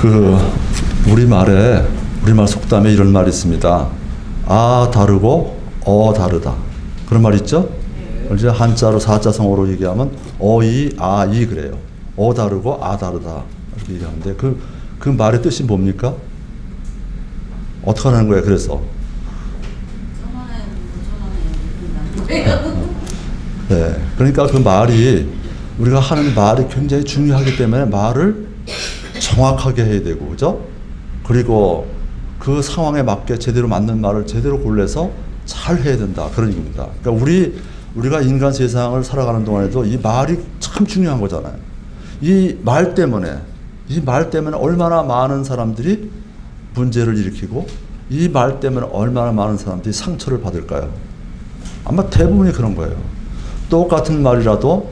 그 우리말 속담에 이런 말이 있습니다. 아 다르고 어 다르다. 그런 말 있죠? 이제 한자로 사자성어로 얘기하면 어이 아이 그래요. 어 다르고 아 다르다 이렇게 얘기하는데 그 말의 뜻이 뭡니까? 어떻게 하는 거예요? 그래서 네, 그러니까 그 말이 우리가 하는 말이 굉장히 중요하기 때문에 말을 정확하게 해야 되고, 그죠? 그리고 그 상황에 맞게 제대로 맞는 말을 제대로 골라서 잘 해야 된다. 그런 얘기입니다. 그러니까 우리가 인간 세상을 살아가는 동안에도 이 말이 참 중요한 거잖아요. 이 말 때문에 얼마나 많은 사람들이 문제를 일으키고 이 말 때문에 얼마나 많은 사람들이 상처를 받을까요? 아마 대부분이 그런 거예요. 똑같은 말이라도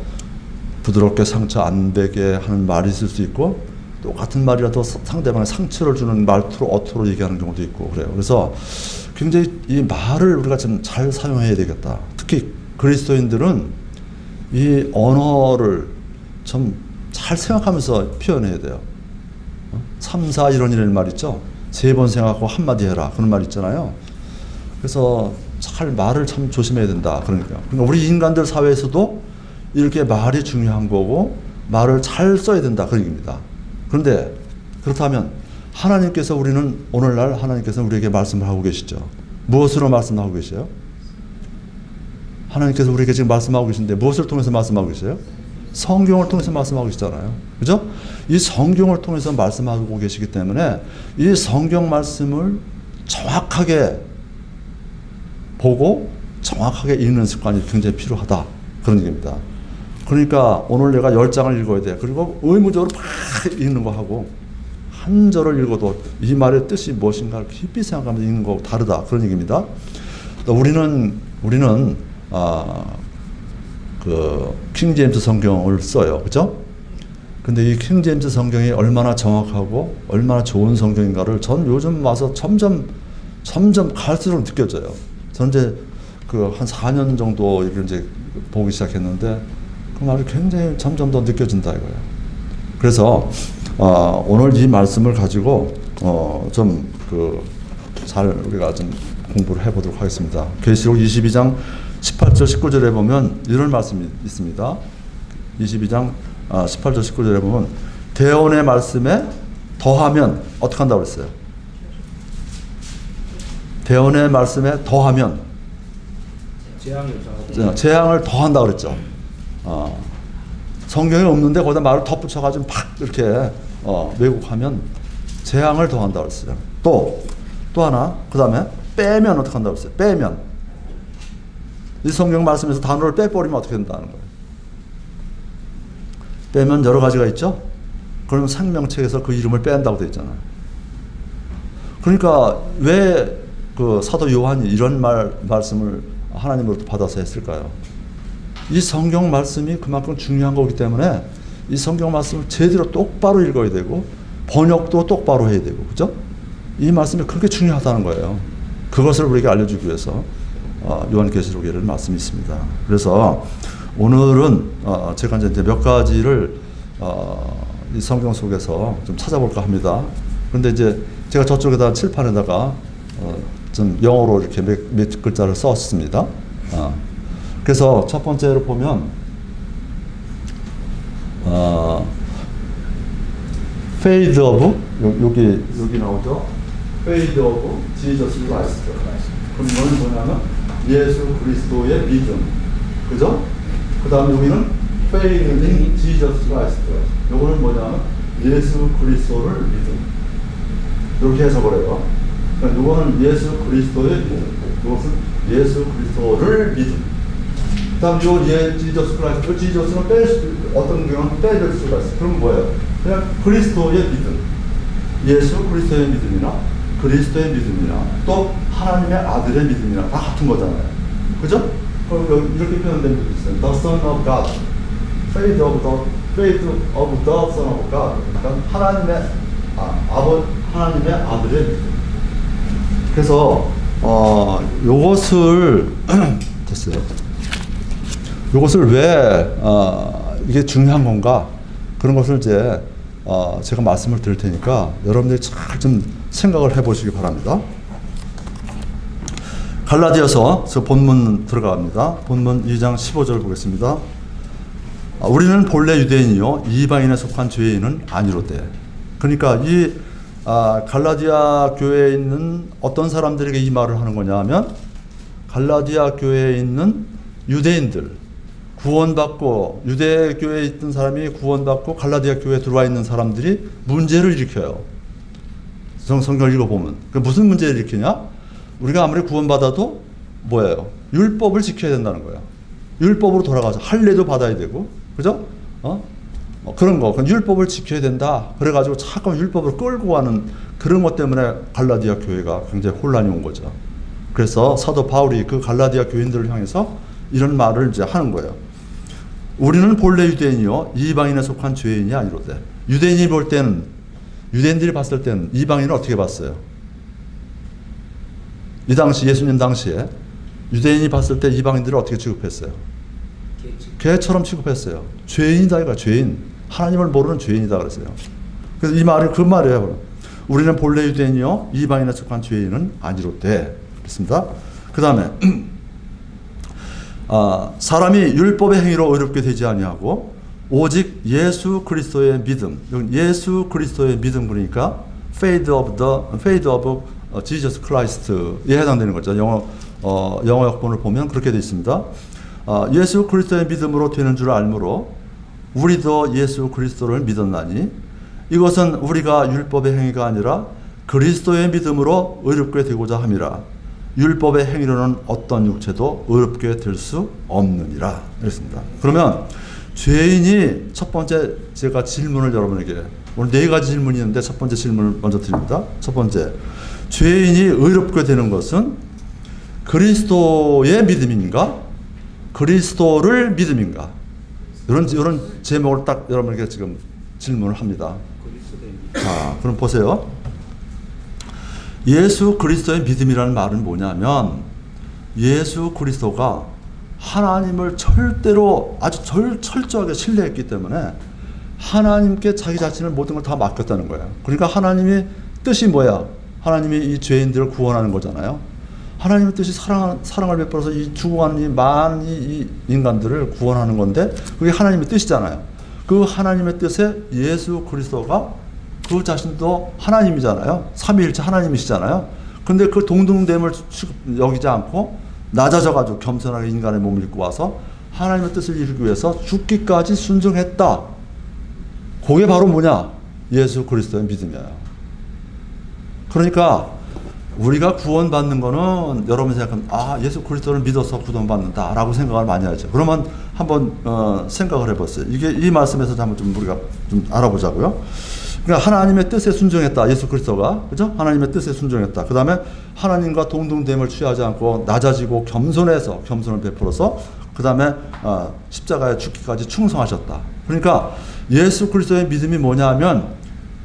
부드럽게 상처 안 되게 하는 말이 있을 수 있고 똑같은 말이라도 상대방에 상처를 주는 말투로 어투로 얘기하는 경우도 있고 그래요. 그래서 굉장히 이 말을 우리가 좀 잘 사용해야 되겠다. 특히 그리스도인들은 이 언어를 좀 잘 생각하면서 표현해야 돼요. 3, 4, 1원 이라는 말 있죠? 3번 생각하고 한마디 해라. 그런 말 있잖아요. 그래서 잘 말을 참 조심해야 된다. 그러니까 우리 인간들 사회에서도 이렇게 말이 중요한 거고 말을 잘 써야 된다. 그런 얘기입니다. 그런데 그렇다면 하나님께서 오늘날 하나님께서 우리에게 말씀을 하고 계시죠. 무엇으로 말씀하고 계세요? 하나님께서 우리에게 지금 말씀하고 계신데 무엇을 통해서 말씀하고 계세요? 성경을 통해서 말씀하고 계시잖아요. 그죠? 이 성경을 통해서 말씀하고 계시기 때문에 이 성경 말씀을 정확하게 보고 정확하게 읽는 습관이 굉장히 필요하다. 그런 얘기입니다. 그러니까 오늘 내가 10장을 읽어야 돼. 그리고 의무적으로 막 읽는 거 하고 한 절을 읽어도 이 말의 뜻이 무엇인가 깊이 생각하면서 읽는 거하고 다르다. 그런 얘기입니다. 우리는 그 킹제임스 성경을 써요. 그죠? 근데 이 킹제임스 성경이 얼마나 정확하고 얼마나 좋은 성경인가를 전 요즘 와서 점점 갈수록 느껴져요. 저는 이제 그 한 4년 정도 이제 보기 시작했는데 그 말이 굉장히 점점 더 느껴진다 이거예요. 그래서 오늘 이 말씀을 가지고 좀 잘 우리가 좀 공부를 해보도록 하겠습니다. 계시록 22장 18절 19절에 보면 이런 말씀이 있습니다. 22장 18절 19절에 보면 대언의 말씀에 더하면 어떻게 한다고 그랬어요? 대언의 말씀에 더하면 재앙을 더한다고 그랬죠. 성경에 없는데 거기다 말을 덧붙여가지고 팍 이렇게 왜곡하면 재앙을 더한다고 그랬어요. 또 하나 그 다음에 빼면 어떻게 한다고 그랬어요? 빼면 이 성경 말씀에서 단어를 빼버리면 어떻게 된다는 거예요? 빼면 여러 가지가 있죠? 그러면 생명책에서 그 이름을 뺀다고 되어 있잖아요. 그러니까 왜 그 사도 요한이 이런 말씀을 하나님으로부터 받아서 했을까요? 이 성경 말씀이 그만큼 중요한 거기 때문에 이 성경 말씀을 제대로 똑바로 읽어야 되고 번역도 똑바로 해야 되고 그죠? 이 말씀이 그렇게 중요하다는 거예요. 그것을 우리에게 알려주기 위해서 요한계시록에 이런 말씀이 있습니다. 그래서 오늘은 제가 이제 몇 가지를 이 성경 속에서 좀 찾아볼까 합니다. 그런데 이제 제가 저쪽에다 칠판에다가 좀 영어로 이렇게 몇 글자를 썼습니다. 그래서 첫 번째로 보면 fade of 여기 나오죠. fade of Jesus Christ. 그럼 이거는 뭐냐면 예수 그리스도의 믿음, 그죠? 그 다음에 여기는 faith in Jesus Christ. 이거는 뭐냐면 예수 그리스도를 믿음. 이렇게 해석을 해요. 그러니까 이거는 예수 그리스도의 믿음. 이것은 예수 그리스도를 믿음. 그 다음 요 지저스 크라이스트, 지저스는 어떤 경우는 빼줄 수가 있어요. 그럼 뭐예요? 그냥 그리스도의 믿음. 예수 그리스도의 믿음이나 그리스도의 믿음이나 또 하나님의 아들의 믿음이나 다 같은 거잖아요. 그죠? 그럼 이렇게 표현된 게 있어요. The Son of God. Faith of the Son of God. 그러니까 하나님의 아들의 믿음. 그래서 요것을 됐어요. 요것을 왜 이게 중요한 건가? 그런 것을 이제 제가 말씀을 드릴 테니까 여러분들이 잘 좀 생각을 해보시기 바랍니다. 갈라디아서 본문 들어갑니다. 본문 2장 15절 보겠습니다. 우리는 본래 유대인이요 이방인에 속한 죄인은 아니로되. 그러니까 이 갈라디아 교회에 있는 어떤 사람들에게 이 말을 하는 거냐 하면 갈라디아 교회에 있는 유대인들, 구원받고 유대 교회에 있던 사람이 구원받고 갈라디아 교회에 들어와 있는 사람들이 문제를 일으켜요. 성경을 읽어보면 무슨 문제를 일으키냐? 우리가 아무리 구원받아도 뭐예요? 율법을 지켜야 된다는 거예요. 율법으로 돌아가서 할례도 받아야 되고, 그죠? 그런 거, 율법을 지켜야 된다. 그래가지고 자꾸 율법을 끌고 가는 그런 것 때문에 갈라디아 교회가 굉장히 혼란이 온 거죠. 그래서 사도 바울이 그 갈라디아 교인들을 향해서 이런 말을 이제 하는 거예요. 우리는 본래 유대인이요 이방인에 속한 죄인이 아니로되. 유대인이 볼 때는, 유대인들이 봤을 때는 이방인을 어떻게 봤어요? 이 당시 예수님 당시에 유대인이 봤을 때 이방인들을 어떻게 취급했어요? 개처럼 취급했어요. 죄인이다 이거, 죄인. 하나님을 모르는 죄인이다 그랬어요. 그래서 이 말이 그 말이에요. 우리는 본래 유대인이요 이방인에 속한 죄인은 아니로되. 그렇습니다. 그 다음에 사람이 율법의 행위로 의롭게 되지 아니하고 오직 예수 그리스도의 믿음. 예수 그리스도의 믿음 그러니까 faith of Jesus Christ에 해당되는 거죠. 영어 역본을 보면 그렇게 되어 있습니다. 예수 그리스도의 믿음으로 되는 줄 알므로 우리도 예수 그리스도를 믿었나니 이것은 우리가 율법의 행위가 아니라 그리스도의 믿음으로 의롭게 되고자 함이라. 율법의 행위로는 어떤 육체도 의롭게 될 수 없느니라. 그랬습니다. 그러면 죄인이 첫 번째 제가 질문을 여러분에게 오늘 4가지 질문이 있는데 첫 번째 질문을 먼저 드립니다. 첫 번째, 죄인이 의롭게 되는 것은 그리스도의 믿음인가? 그리스도를 믿음인가? 이런 제목을 딱 여러분에게 지금 질문을 합니다. 자, 그럼 보세요. 예수 그리스도의 믿음이라는 말은 뭐냐면 예수 그리스도가 하나님을 절대로 아주 철저하게 신뢰했기 때문에 하나님께 자기 자신을 모든 걸 다 맡겼다는 거예요. 그러니까 하나님의 뜻이 뭐야? 하나님이 이 죄인들을 구원하는 거잖아요. 하나님의 뜻이 사랑을 베풀어서 이 죽어가는 이 많은 이 인간들을 구원하는 건데 그게 하나님의 뜻이잖아요. 그 하나님의 뜻에 예수 그리스도가 그 자신도 하나님이잖아요. 삼위일체 하나님이시잖아요. 근데 그 동등됨을 여기지 않고 낮아져가지고 겸손하게 인간의 몸을 입고 와서 하나님의 뜻을 이루기 위해서 죽기까지 순종했다. 그게 바로 뭐냐? 예수 그리스도의 믿음이에요. 그러니까 우리가 구원받는 거는 여러분 생각하면 예수 그리스도를 믿어서 구원받는다 라고 생각을 많이 하죠. 그러면 한번 생각을 해보세요. 이 말씀에서 한번 좀 우리가 좀 알아보자고요. 그러니까 하나님의 뜻에 순종했다. 예수 그리스도가. 그죠? 하나님의 뜻에 순종했다. 그 다음에 하나님과 동등됨을 취하지 않고 낮아지고 겸손해서 겸손을 베풀어서 그 다음에 십자가에 죽기까지 충성하셨다. 그러니까 예수 그리스도의 믿음이 뭐냐면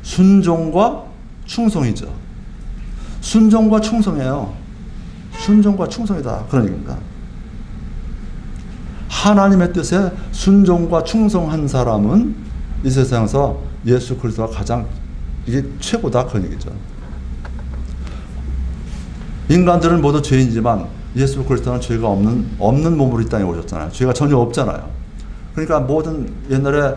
순종과 충성이죠. 순종과 충성이에요. 순종과 충성이다. 그런 얘기입니다. 하나님의 뜻에 순종과 충성한 사람은 이 세상에서 예수 그리스도가 가장 이게 최고다. 그런 얘기죠. 인간들은 모두 죄인이지만 예수 그리스도는 죄가 없는 몸으로 이 땅에 오셨잖아요. 죄가 전혀 없잖아요. 그러니까 모든 옛날에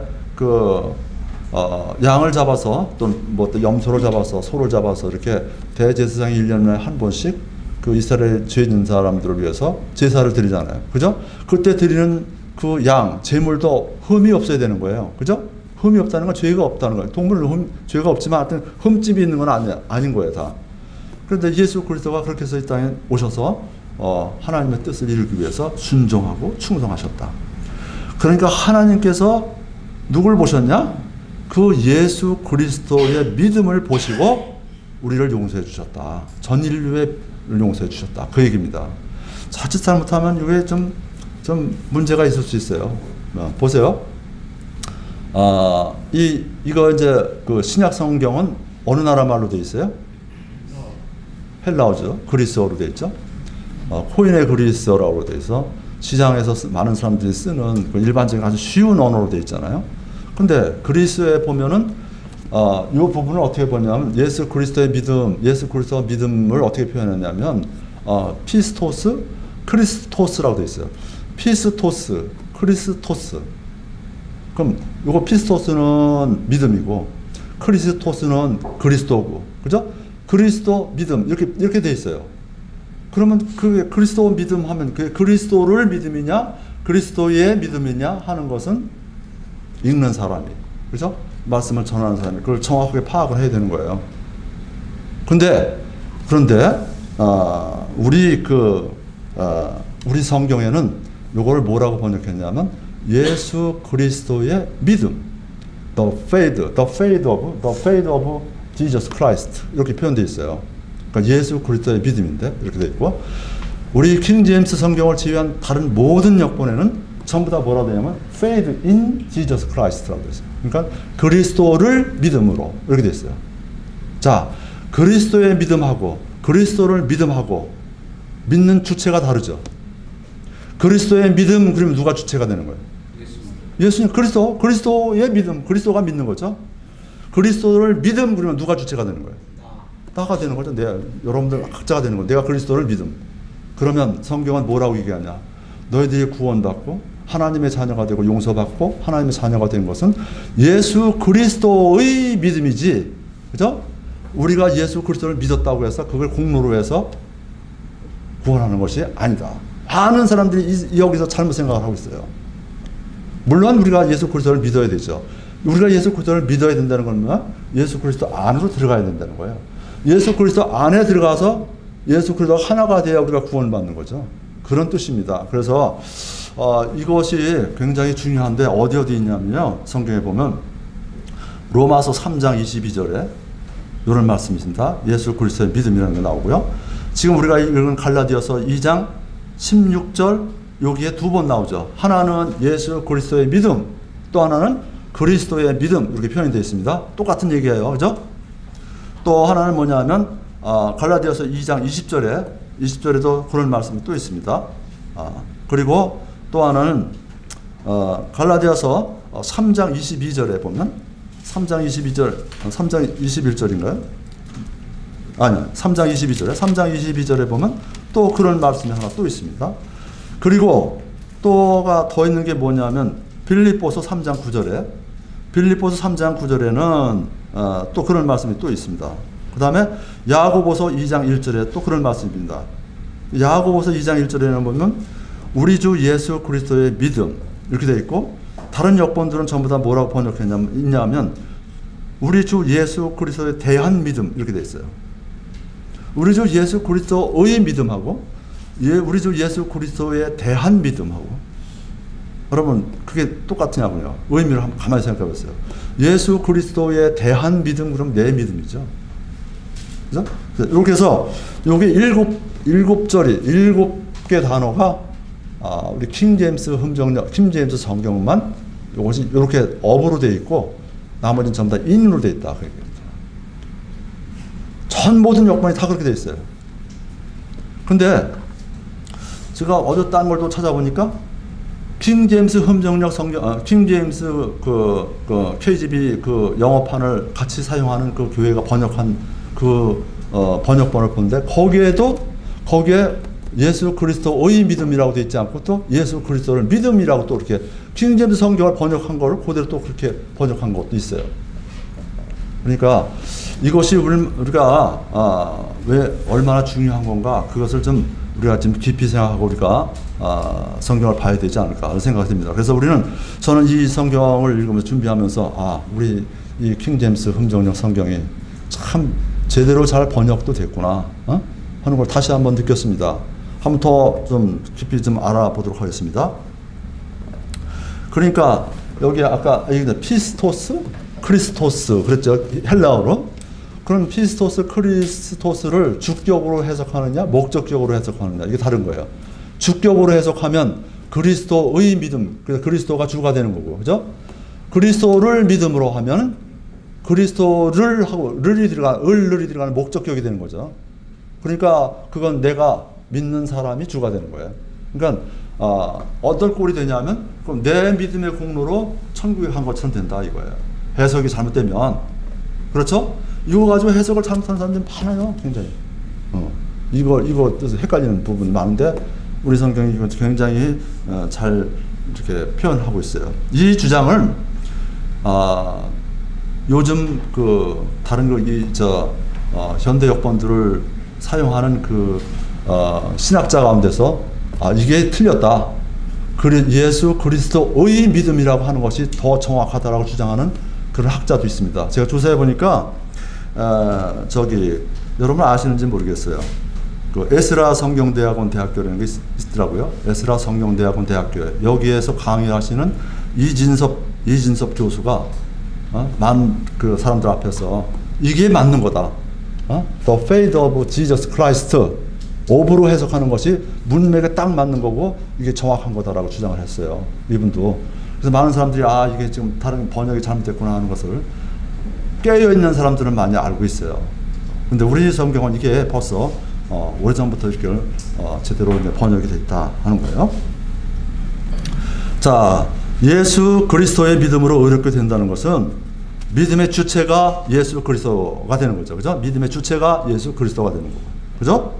양을 잡아서 또는 염소를 잡아서 소를 잡아서 이렇게 대제사장이 1년에 한 번씩 그 이스라엘 죄 있는 사람들을 위해서 제사를 드리잖아요. 그죠? 그때 드리는 그 양, 제물도 흠이 없어야 되는 거예요. 그죠? 흠이 없다는 건 죄가 없다는 거예요. 동물은 죄가 없지만 하여튼 흠집이 있는 건 아닌 거예요, 다. 그런데 예수 그리스도가 그렇게 해서 이 땅에 오셔서 하나님의 뜻을 이루기 위해서 순종하고 충성하셨다. 그러니까 하나님께서 누굴 보셨냐? 그 예수 그리스도의 믿음을 보시고 우리를 용서해 주셨다. 전 인류를 용서해 주셨다. 그 얘기입니다. 자칫 잘못하면 이게 좀 문제가 있을 수 있어요. 보세요. 이거 이제 그 신약 성경은 어느 나라 말로 되어 있어요? 헬라어죠. 그리스어로 되어 있죠. 코인의 그리스어라고 되어 있어. 시장에서 많은 사람들이 쓰는 그 일반적인 아주 쉬운 언어로 되어 있잖아요. 근데 그리스에 보면은 이 부분을 어떻게 보냐면 예수 그리스도의 믿음, 예수 그리스도 믿음을 어떻게 표현하냐면 피스토스, 크리스토스라고 되어 있어요. 피스토스, 크리스토스. 그럼 이거 피스토스는 믿음이고 크리스토스는 그리스도고, 그죠? 그리스도 믿음 이렇게 돼 있어요. 그러면 그 그리스도 믿음 하면 그 그리스도를 믿음이냐, 그리스도의 믿음이냐 하는 것은 읽는 사람이, 그죠? 말씀을 전하는 사람이 그걸 정확하게 파악을 해야 되는 거예요. 그런데 우리 성경에는 요거를 뭐라고 번역했냐면 예수 그리스도의 믿음, the faith of Jesus Christ 이렇게 표현되어 있어요. 그러니까 예수 그리스도의 믿음인데 이렇게 되어 있고, 우리 킹 제임스 성경을 지휘한 다른 모든 역본에는 전부 다 뭐라고 되냐면 faith in Jesus Christ라고 되어 있어요. 그러니까 그리스도를 믿음으로 이렇게 되어 있어요. 자, 그리스도의 믿음하고 그리스도를 믿음하고 믿는 주체가 다르죠. 그리스도의 믿음 그러면 누가 주체가 되는 거예요? 예수님. 그리스도의 믿음, 그리스도가 믿는 거죠. 그리스도를 믿음 그러면 누가 주체가 되는 거예요? 나가 되는 거죠. 여러분들 각자가 되는 거예요. 내가 그리스도를 믿음. 그러면 성경은 뭐라고 얘기하냐? 너희들이 구원받고 하나님의 자녀가 되고 용서받고 하나님의 자녀가 된 것은 예수 그리스도의 믿음이지, 그죠? 우리가 예수 그리스도를 믿었다고 해서 그걸 공로로 해서 구원하는 것이 아니다. 많은 사람들이 여기서 잘못 생각을 하고 있어요. 물론 우리가 예수 그리스도를 믿어야 되죠. 우리가 예수 그리스도를 믿어야 된다는 건 뭐야? 예수 그리스도 안으로 들어가야 된다는 거예요. 예수 그리스도 안에 들어가서 예수 그리스도 하나가 돼야 우리가 구원을 받는 거죠. 그런 뜻입니다. 그래서 이것이 굉장히 중요한데 어디 있냐면요. 성경에 보면 로마서 3장 22절에 이런 말씀이 있습니다. 예수 그리스도의 믿음이라는 게 나오고요. 지금 우리가 읽은 갈라디아서 2장 16절 여기에 두 번 나오죠. 하나는 예수 그리스도의 믿음, 또 하나는 그리스도의 믿음 이렇게 표현이 되어 있습니다. 똑같은 얘기예요. 그죠? 또 하나는 뭐냐면 갈라디아서 2장 20절에도 그런 말씀이 또 있습니다. 그리고 또 하나는 갈라디아서 3장 22절에 보면 3장 21절인가요? 아니요. 3장 22절에 보면 또 그런 말씀이 하나 또 있습니다. 그리고 또가 더 있는 게 뭐냐면 빌립보서 3장 9절에는 또 그런 말씀이 또 있습니다. 그 다음에 야고보서 2장 1절에 또 그런 말씀입니다. 야고보서 2장 1절에는 보면 우리 주 예수 그리스도의 믿음 이렇게 되어 있고, 다른 역본들은 전부 다 뭐라고 번역했냐면 우리 주 예수 그리스도에 대한 믿음 이렇게 되어 있어요. 우리 주 예수 그리스도의 믿음하고 우리 주 예수 그리스도에 대한 믿음하고, 여러분 그게 똑같으냐고요. 의미를 한번 가만히 생각해 보세요. 예수 그리스도에 대한 믿음 그럼 내 믿음이죠. 그죠? 이렇게 해서 여기 일곱 개 단어가 우리 킹 제임스 성경만 이것이 이렇게 업으로 되어 있고 나머지는 전부 다 인으로 되어 있다. 전 모든 역본이 다 그렇게 되어 있어요. 근데 제가 어제 딴 걸 또 찾아보니까 킹 제임스 킹 제임스 KGB 그 영어판을 같이 사용하는 그 교회가 번역한 번역본을 보는데 거기에 예수 그리스도의 믿음이라고 되어 있지 않고 또 예수 그리스도를 믿음이라고 또 이렇게 킹 제임스 성경을 번역한 거를 그대로 또 그렇게 번역한 것도 있어요. 그러니까 이것이 우리가 왜 얼마나 중요한 건가, 그것을 좀 우리가 좀 깊이 생각하고 우리가 성경을 봐야 되지 않을까 하는 생각이 듭니다. 그래서 저는 이 성경을 읽으면서 준비하면서 우리 이 킹 제임스 흥정역 성경이 참 제대로 잘 번역도 됐구나 하는 걸 다시 한번 느꼈습니다. 한번 더 좀 깊이 좀 알아보도록 하겠습니다. 그러니까 여기 아까 피스토스, 크리스토스 그랬죠, 헬라어로. 그럼 피스토스, 크리스토스를 주격으로 해석하느냐 목적격으로 해석하느냐 이게 다른 거예요. 주격으로 해석하면 그리스도의 믿음, 그래서 그리스도가 주가 되는 거고, 그죠? 그리스도를 믿음으로 하면 그리스도를 하고 을이 들어가는 목적격이 되는 거죠. 그러니까 그건 내가 믿는 사람이 주가 되는 거예요. 그러니까 어떤 꼴이 되냐면 그럼 내 믿음의 공로로 천국에 간 것처럼 된다 이거예요. 해석이 잘못되면 그렇죠? 이거 가지고 해석을 잘못하는 사람들이 많아요, 굉장히. 이거 뜻을 헷갈리는 부분이 많은데 우리 성경이 이걸 굉장히 잘 이렇게 표현하고 있어요. 이 주장을 요즘 그 다른 현대 역본들을 사용하는 신학자 가운데서 이게 틀렸다. 예수 그리스도의 믿음이라고 하는 것이 더 정확하다라고 주장하는 그런 학자도 있습니다. 제가 조사해 보니까 여러분 아시는지 모르겠어요. 그 에스라 성경대학원 대학교라는 게 있더라고요. 에스라 성경대학원 대학교에 여기에서 강의하시는 이진섭 교수가 많은 그 사람들 앞에서 이게 맞는 거다. The faith of Jesus Christ 오브로 해석하는 것이 문맥에 딱 맞는 거고 이게 정확한 거다라고 주장을 했어요. 이분도. 그래서 많은 사람들이 이게 지금 다른 번역이 잘못됐구나 하는 것을 깨어있는 사람들은 많이 알고 있어요. 근데 우리 성경은 이게 벌써 오래전부터 이렇게 제대로 번역이 됐다 하는 거예요. 자, 예수 그리스도의 믿음으로 의롭게 된다는 것은 믿음의 주체가 예수 그리스도가 되는 거죠. 그죠? 믿음의 주체가 예수 그리스도가 되는 거고. 그죠?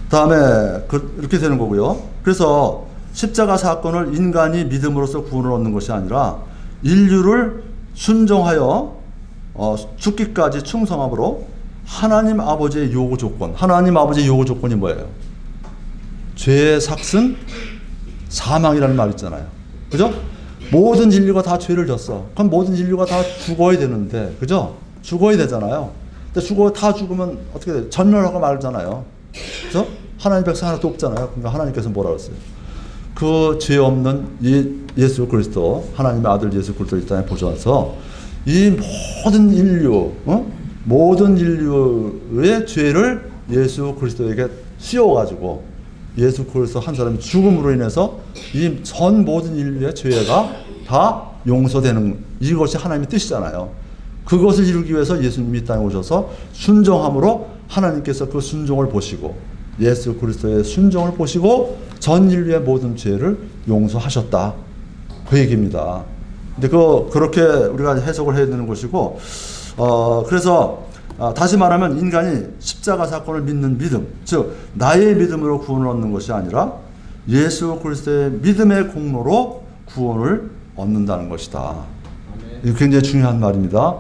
다음에 이렇게 되는 거고요. 그래서 십자가 사건을 인간이 믿음으로써 구원을 얻는 것이 아니라 인류를 순종하여 죽기까지 충성함으로 하나님 아버지의 요구 조건. 하나님 아버지의 요구 조건이 뭐예요? 죄의 삭은 사망이라는 말 있잖아요. 그죠? 모든 인류가 다 죄를 졌어. 그럼 모든 인류가 다 죽어야 되는데, 그죠? 죽어야 되잖아요. 근데 다 죽으면 어떻게 돼요? 전멸하고 말잖아요. 그죠? 하나님 백성 하나도 없잖아요. 그러니까 하나님께서 뭐라 그랬어요? 그 죄 없는 예수 그리스도, 하나님의 아들 예수 그리스도를 이 땅에 보셔서 이 모든 인류의 죄를 예수 그리스도에게 씌워가지고 예수 그리스도 한 사람의 죽음으로 인해서 이 전 모든 인류의 죄가 다 용서되는 이것이 하나님의 뜻이잖아요. 그것을 이루기 위해서 예수님이 이 땅에 오셔서 순종함으로 하나님께서 그 순종을 보시고 예수 그리스도의 순종을 보시고 전 인류의 모든 죄를 용서하셨다. 그 얘기입니다. 근데 그렇게 우리가 해석을 해야 되는 것이고, 그래서 다시 말하면 인간이 십자가 사건을 믿는 믿음, 즉 나의 믿음으로 구원을 얻는 것이 아니라 예수 그리스도의 믿음의 공로로 구원을 얻는다는 것이다. 이거 굉장히 중요한 말입니다.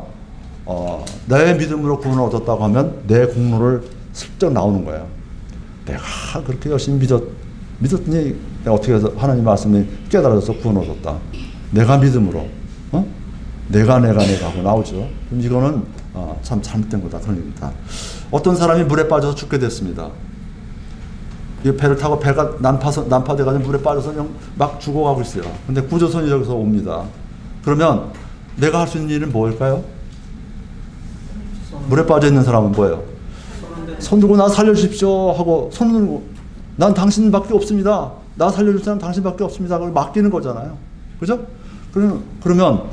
나의 믿음으로 구원을 얻었다고 하면 내 공로를 슬쩍 나오는 거예요. 내가 그렇게 열심히 믿었더니 내가 어떻게 해서 하나님 말씀이 깨달아져서 구원을 얻었다. 내가 믿음으로, 내가 하고 나오죠. 그럼 이거는 참 잘못된 거다. 그런 얘기입니다. 어떤 사람이 물에 빠져서 죽게 됐습니다. 이 배를 타고 배가 난파돼가지고 물에 빠져서 그냥 막 죽어가고 있어요. 근데 구조선이 여기서 옵니다. 그러면 내가 할 수 있는 일은 뭘까요? 물에 빠져 있는 사람은 뭐예요? 손 들고 나 살려주십시오 하고 손 들고 난 당신밖에 없습니다. 나 살려줄 사람 당신밖에 없습니다. 그걸 맡기는 거잖아요. 그죠? 그러면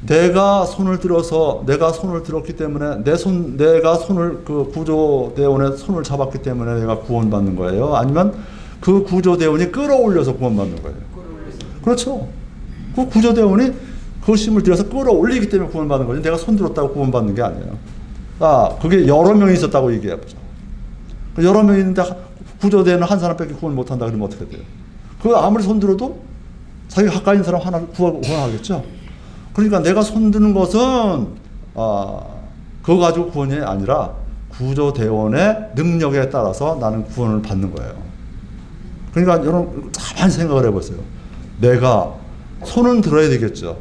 내가 손을 들었기 때문에 내가 손을 그 구조대원의 손을 잡았기 때문에 내가 구원받는 거예요? 아니면 그 구조대원이 끌어올려서 구원받는 거예요? 그렇죠. 그 구조대원이 그 힘을 들여서 끌어올리기 때문에 구원받는 거지 내가 손 들었다고 구원받는 게 아니에요. 그게 여러 명이 있었다고 얘기해보자. 여러 명이 있는데 구조대원은 한 사람밖에 구원 못한다 그러면 어떻게 돼요? 그 아무리 손 들어도 자기가 가까이 있는 사람 하나를 구원하겠죠. 그러니까 내가 손드는 것은 그거 가지고 구원이 아니라 구조대원의 능력에 따라서 나는 구원을 받는 거예요. 그러니까 여러분 가만히 생각을 해보세요. 내가 손은 들어야 되겠죠.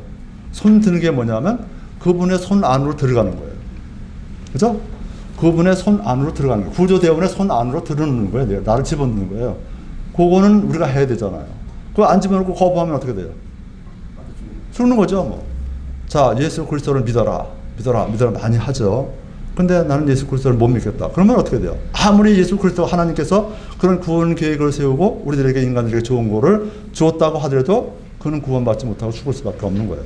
손 드는 게 뭐냐면 그분의 손 안으로 들어가는 거예요. 그죠? 그분의 손 안으로 들어가는 거예요. 구조대원의 손 안으로 들어오는 거예요. 나를 집어넣는 거예요. 그거는 우리가 해야 되잖아요. 그거 안 집어넣고 거부하면 어떻게 돼요? 죽는 거죠, 뭐. 자, 예수 그리스도를 믿어라 많이 하죠. 근데 나는 예수 그리스도를 못 믿겠다. 그러면 어떻게 돼요? 아무리 예수 그리스도 하나님께서 그런 구원 계획을 세우고 우리들에게 인간들에게 좋은 거를 주었다고 하더라도 그는 구원받지 못하고 죽을 수밖에 없는 거예요.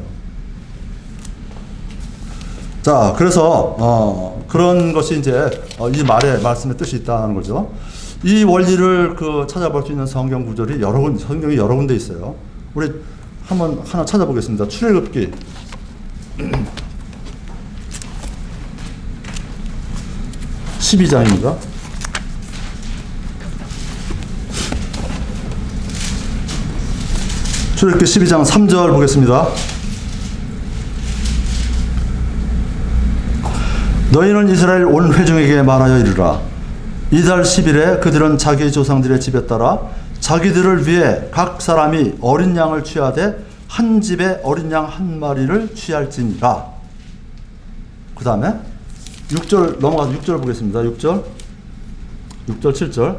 자, 그래서 그런 것이 이제 이 말씀의 뜻이 있다는 거죠. 이 원리를 찾아볼 수 있는 성경 구절이 성경이 여러 군데 있어요. 우리 하나 찾아보겠습니다. 출애굽기 12장입니다. 출애굽기 12장 3절 보겠습니다. 너희는 이스라엘 온 회중에게 말하여 이르라. 이달 10일에 그들은 자기 조상들의 집에 따라 자기들을 위해 각 사람이 어린 양을 취하되 한 집에 어린 양 한 마리를 취할지니라. 그 다음에 6절 넘어가서 6절 보겠습니다. 6절 7절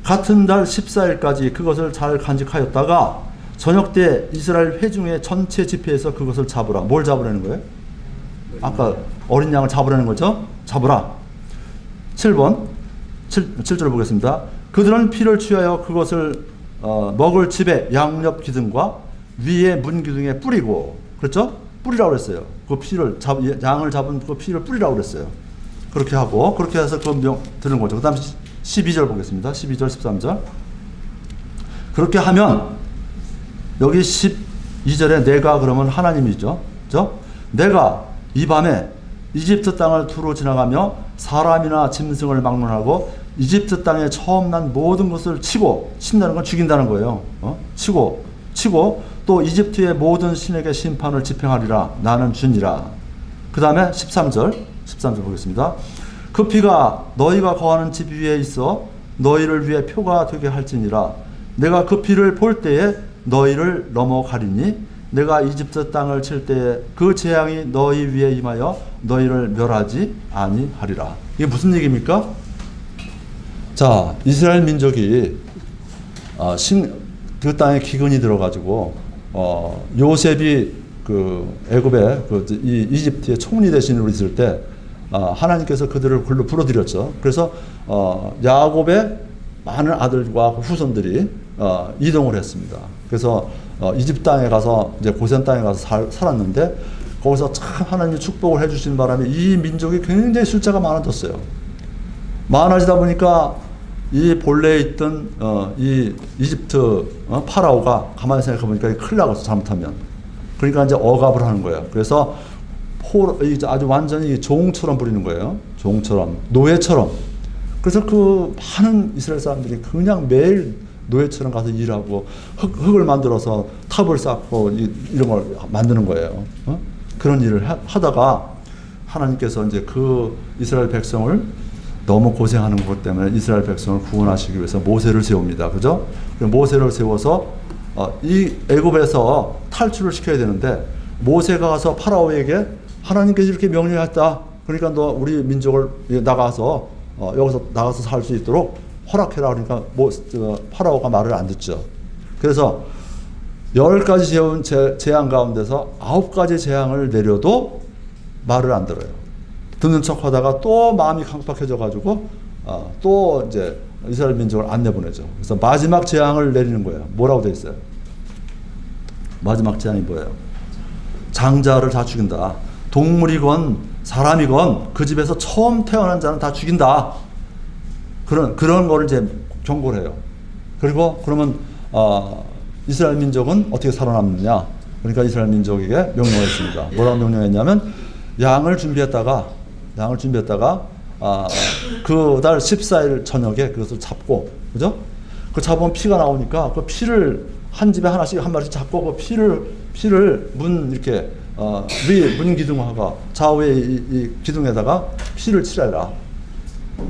같은 달 14일까지 그것을 잘 간직하였다가 저녁 때 이스라엘 회중의 전체 집회에서 그것을 잡으라. 뭘 잡으라는 거예요? 아까 어린 양을 잡으라는 거죠? 잡으라. 7절 보겠습니다. 그들은 피를 취하여 그것을 먹을 집에 양옆 기둥과 위에 문 기둥에 뿌리고, 그렇죠? 뿌리라고 그랬어요. 그 피를 양을 잡은 그 피를 뿌리라고 그랬어요. 그렇게 하고, 그렇게 해서 그 드는 거죠. 그 다음 12절 보겠습니다. 12절, 13절. 그렇게 하면, 여기 12절에 내가 그러면 하나님이죠. 그죠? 내가 이 밤에 이집트 땅을 두루 지나가며 사람이나 짐승을 막론하고 이집트 땅에 처음 난 모든 것을 치고, 친다는 건 죽인다는 거예요. 치고 또 이집트의 모든 신에게 심판을 집행하리라. 나는 주니라. 그 다음에 13절 보겠습니다. 그 피가 너희가 거하는 집 위에 있어 너희를 위해 표가 되게 할지니라. 내가 그 피를 볼 때에 너희를 넘어가리니 내가 이집트 땅을 칠 때에 그 재앙이 너희 위에 임하여 너희를 멸하지 아니하리라. 이게 무슨 얘기입니까? 자, 이스라엘 민족이 그 땅에 기근이 들어가지고 요셉이 그 애굽의 이 이집트의 총리 대신으로 있을 때 하나님께서 그들을 글로 불러들였죠. 그래서 야곱의 많은 아들과 후손들이 이동을 했습니다. 그래서 이집트 땅에 가서 이제 고센 땅에 가서 살았는데 거기서 참 하나님이 축복을 해주신 바람에 이 민족이 굉장히 숫자가 많아졌어요. 많아지다 보니까 이 본래에 있던 이 이집트 파라오가 가만히 생각해 보니까 큰일 나갔어, 잘못하면. 그러니까 이제 억압을 하는 거예요. 그래서 아주 완전히 종처럼 부리는 거예요. 종처럼, 노예처럼. 그래서 그 많은 이스라엘 사람들이 그냥 매일 노예처럼 가서 일하고 흙을 만들어서 탑을 쌓고 이런 걸 만드는 거예요. 그런 일을 하다가 하나님께서 이제 그 이스라엘 백성을 너무 고생하는 것 때문에 이스라엘 백성을 구원하시기 위해서 모세를 세웁니다. 그죠? 모세를 세워서 이 애굽에서 탈출을 시켜야 되는데 모세가 가서 파라오에게 하나님께서 이렇게 명령했다. 그러니까 너 우리 민족을 나가서 여기서 나가서 살 수 있도록 허락해라. 그러니까 파라오가 말을 안 듣죠. 그래서 10가지 세운 재앙 가운데서 9가지 재앙을 내려도 말을 안 들어요. 듣는 척 하다가 또 마음이 강팍해져 가지고 또 이제 이스라엘 민족을 안 내보내죠. 그래서 마지막 재앙을 내리는 거예요. 뭐라고 돼 있어요? 마지막 재앙이 뭐예요? 장자를 다 죽인다. 동물이건 사람이건 그 집에서 처음 태어난 자는 다 죽인다. 그런 거를 이제 경고를 해요. 그리고 그러면 이스라엘 민족은 어떻게 살아남느냐? 그러니까 이스라엘 민족에게 명령을 했습니다. 뭐라고 명령했냐면 양을 준비했다가 그 달 14일 저녁에 그것을 잡고, 그죠? 그 잡으면 피가 나오니까 그 피를 한 집에 하나씩 한 마리씩 잡고 그 피를 이렇게 위 문 기둥하고 좌우에 이 기둥에다가 피를 칠해라.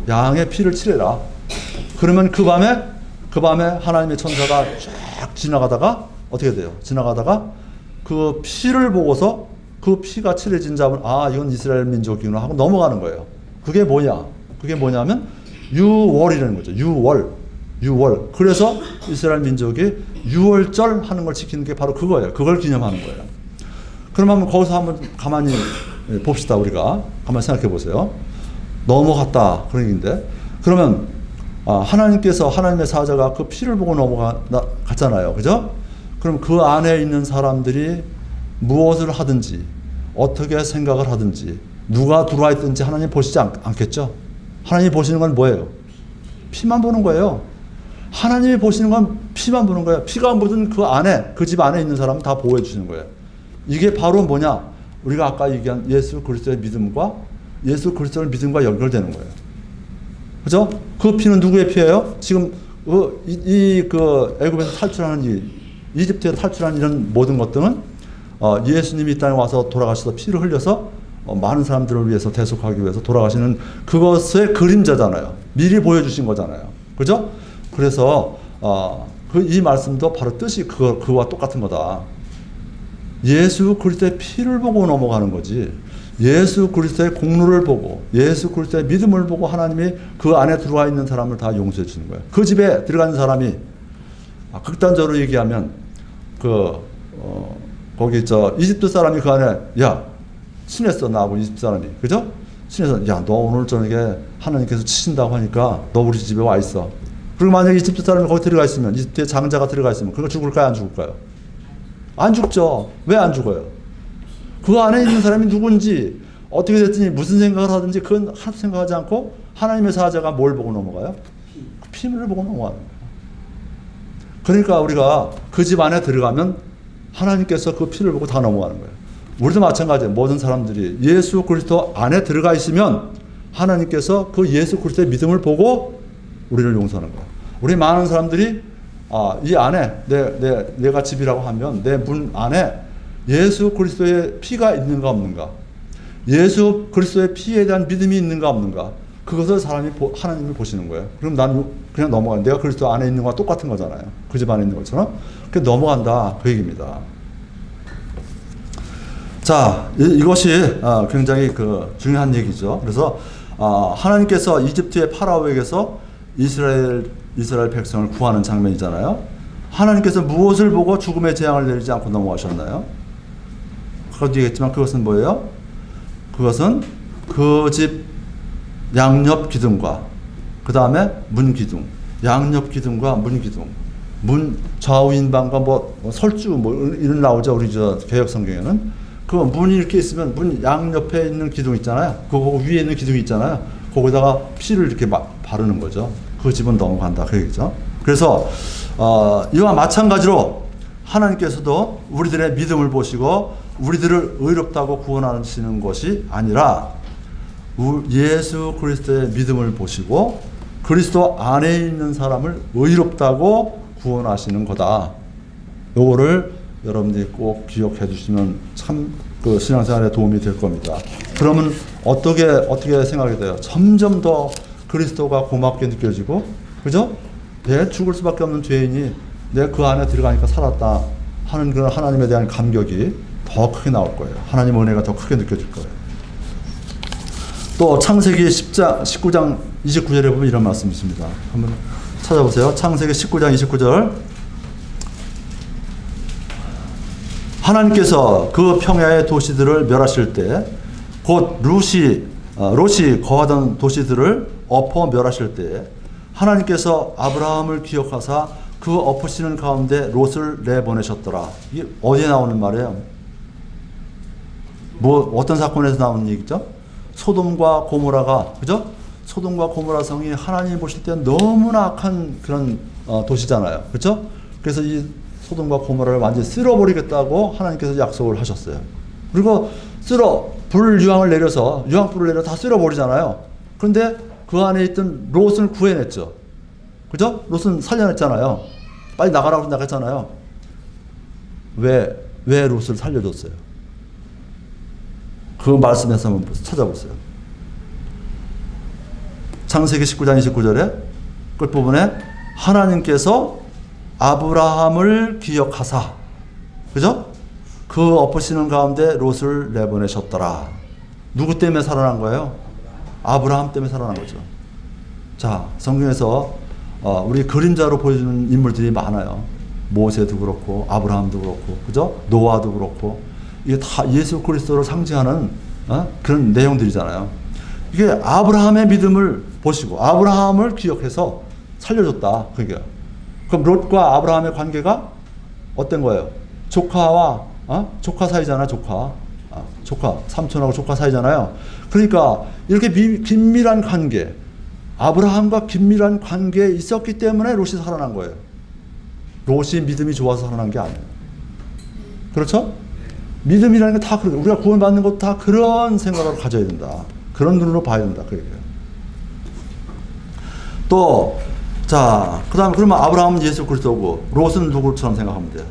양의 피를 칠해라. 그러면 그 밤에 하나님의 천사가 쫙 지나가다가 어떻게 돼요? 지나가다가 그 피를 보고서 그 피가 칠해진 자는 이건 이스라엘 민족이구나 하고 넘어가는 거예요. 그게 뭐냐면 유월이라는 거죠. 유월. 그래서 이스라엘 민족이 유월절 하는 걸 지키는 게 바로 그거예요. 그걸 기념하는 거예요. 그럼 거기서 한번 가만히 봅시다. 우리가 가만히 생각해 보세요. 넘어갔다 그런 얘기인데, 그러면 하나님께서, 하나님의 사자가 그 피를 보고 넘어갔잖아요. 그죠? 그럼 그 안에 있는 사람들이 무엇을 하든지 어떻게 생각을 하든지 누가 들어와 있든지 하나님 보시지 않겠죠? 하나님이 보시는 건 뭐예요? 피만 보는 거예요. 하나님이 보시는 건 피만 보는 거예요. 피가 묻은 그 안에, 그 집 안에 있는 사람은 다 보호해 주시는 거예요. 이게 바로 뭐냐? 우리가 아까 얘기한 예수 그리스도의 믿음과 예수 그리스도의 믿음과 연결되는 거예요. 그죠? 그 피는 누구의 피예요? 지금 그 애굽에서 탈출하는 이집트에 탈출한 이런 모든 것들은 예수님이 이 땅에 와서 돌아가셔서 피를 흘려서 많은 사람들을 위해서 대속하기 위해서 돌아가시는 그것의 그림자잖아요. 미리 보여주신 거잖아요. 그죠? 그래서 이 말씀도 바로 뜻이 그와 똑같은 거다. 예수 그리스도의 피를 보고 넘어가는 거지. 예수 그리스도의 공로를 보고 예수 그리스도의 믿음을 보고 하나님이 그 안에 들어와 있는 사람을 다 용서해 주는 거예요. 그 집에 들어가는 사람이 극단적으로 얘기하면 거기 이집트 사람이 그 안에 친했어 나하고 이집트 사람이. 그죠? 친해서 너 오늘 저녁에 하나님께서 치신다고 하니까 너 우리 집에 와 있어. 그리고 만약에 이집트 사람이 거기 들어가 있으면 이집트에 장자가 들어가 있으면 그거 죽을까요 안 죽을까요? 안 죽죠. 왜 안 죽어요? 그 안에 있는 사람이 누군지 어떻게 됐든지 무슨 생각을 하든지 그건 하나도 생각하지 않고 하나님의 사자가 뭘 보고 넘어가요? 피를 보고 넘어가는 거예요. 그러니까 우리가 그 집 안에 들어가면 하나님께서 그 피를 보고 다 넘어가는 거예요. 우리도 마찬가지예요. 모든 사람들이 예수 그리스도 안에 들어가 있으면 하나님께서 그 예수 그리스도의 믿음을 보고 우리를 용서하는 거예요. 우리 많은 사람들이 이 안에 내가 집이라고 하면 내 문 안에 예수 그리스도의 피가 있는가 없는가, 예수 그리스도의 피에 대한 믿음이 있는가 없는가, 그것을 하나님이 보시는 거예요. 그럼 난 그냥 넘어가요. 내가 그리스도 안에 있는 거와 똑같은 거잖아요. 그 집 안에 있는 것처럼. 그게 넘어간다 그 얘기입니다. 자, 이것이 굉장히 중요한 얘기죠. 그래서 하나님께서 이집트의 파라오에게서 이스라엘 백성을 구하는 장면이잖아요. 하나님께서 무엇을 보고 죽음의 재앙을 내리지 않고 넘어가셨나요? 그것도 얘기했지만 그것은 뭐예요? 그것은 그 집 양옆 기둥과 그 다음에 문 기둥, 양옆 기둥과 문 기둥, 문 좌우 인방과 설주 이런 나오죠. 우리 개역 성경에는 그 문이 이렇게 있으면 문 양옆에 있는 기둥 있잖아요. 그 위에 있는 기둥이 있잖아요. 거기다가 피를 이렇게 바르는 거죠. 그 집은 넘어간다 그 얘기죠. 그래서 이와 마찬가지로 하나님께서도 우리들의 믿음을 보시고 우리들을 의롭다고 구원하시는 것이 아니라 예수 그리스도의 믿음을 보시고 그리스도 안에 있는 사람을 의롭다고 구원하시는 거다. 요거를 여러분들이 꼭 기억해 주시면 참 신앙생활에 도움이 될 겁니다. 그러면 어떻게 생각이 돼요? 점점 더 그리스도가 고맙게 느껴지고, 그죠? 죽을 수밖에 없는 죄인이 내 그 안에 들어가니까 살았다 하는 그런 하나님에 대한 감격이 더 크게 나올 거예요. 하나님의 은혜가 더 크게 느껴질 거예요. 또 창세기 19장 29절에 보면 이런 말씀이 있습니다. 한번 찾아보세요. 창세기 19장 29절. 하나님께서 그 평야의 도시들을 멸하실 때, 곧 롯이 거하던 도시들을 엎어 멸하실 때, 하나님께서 아브라함을 기억하사 그 엎으시는 가운데 롯을 내보내셨더라. 이게 어디에 나오는 말이에요? 어떤 사건에서 나오는 얘기죠? 소돔과 고모라가, 그죠? 소돔과 고모라 성이 하나님이 보실 때 너무나 악한 그런 도시잖아요. 그죠? 그래서 이 소돔과 고모라를 완전히 쓸어버리겠다고 하나님께서 약속을 하셨어요. 그리고 유황불을 내려서 다 쓸어버리잖아요. 그런데 그 안에 있던 롯을 구해냈죠. 그죠? 롯은 살려냈잖아요. 빨리 나가라고 나갔잖아요. 왜 롯을 살려줬어요? 그 말씀에서 한번 찾아보세요. 창세기 19장 29절에 끝부분에 하나님께서 아브라함을 기억하사, 그죠? 그 엎으시는 가운데 롯을 내보내셨더라. 누구 때문에 살아난 거예요? 아브라함 때문에 살아난 거죠. 자, 성경에서 우리 그림자로 보여주는 인물들이 많아요. 모세도 그렇고 아브라함도 그렇고, 그죠? 노아도 그렇고, 이게 다 예수 그리스도를 상징하는 그런 내용들이잖아요. 이게 아브라함의 믿음을 보시고 아브라함을 기억해서 살려줬다. 그게. 그럼 롯과 아브라함의 관계가 어떤 거예요? 조카 사이잖아. 조카 삼촌하고 조카 사이잖아요. 그러니까 이렇게 긴밀한 관계, 아브라함과 긴밀한 관계에 있었기 때문에 롯이 살아난 거예요. 롯이 믿음이 좋아서 살아난 게 아니에요. 그렇죠? 믿음이라는 게 다 그래요. 우리가 구원받는 것도 다 그런 생각을 가져야 된다. 그런 눈으로 봐야 된다. 그 얘기예요. 또, 자, 그 다음에 그러면 아브라함은 예수 그리스도고, 롯은 누구처럼 생각하면 돼요?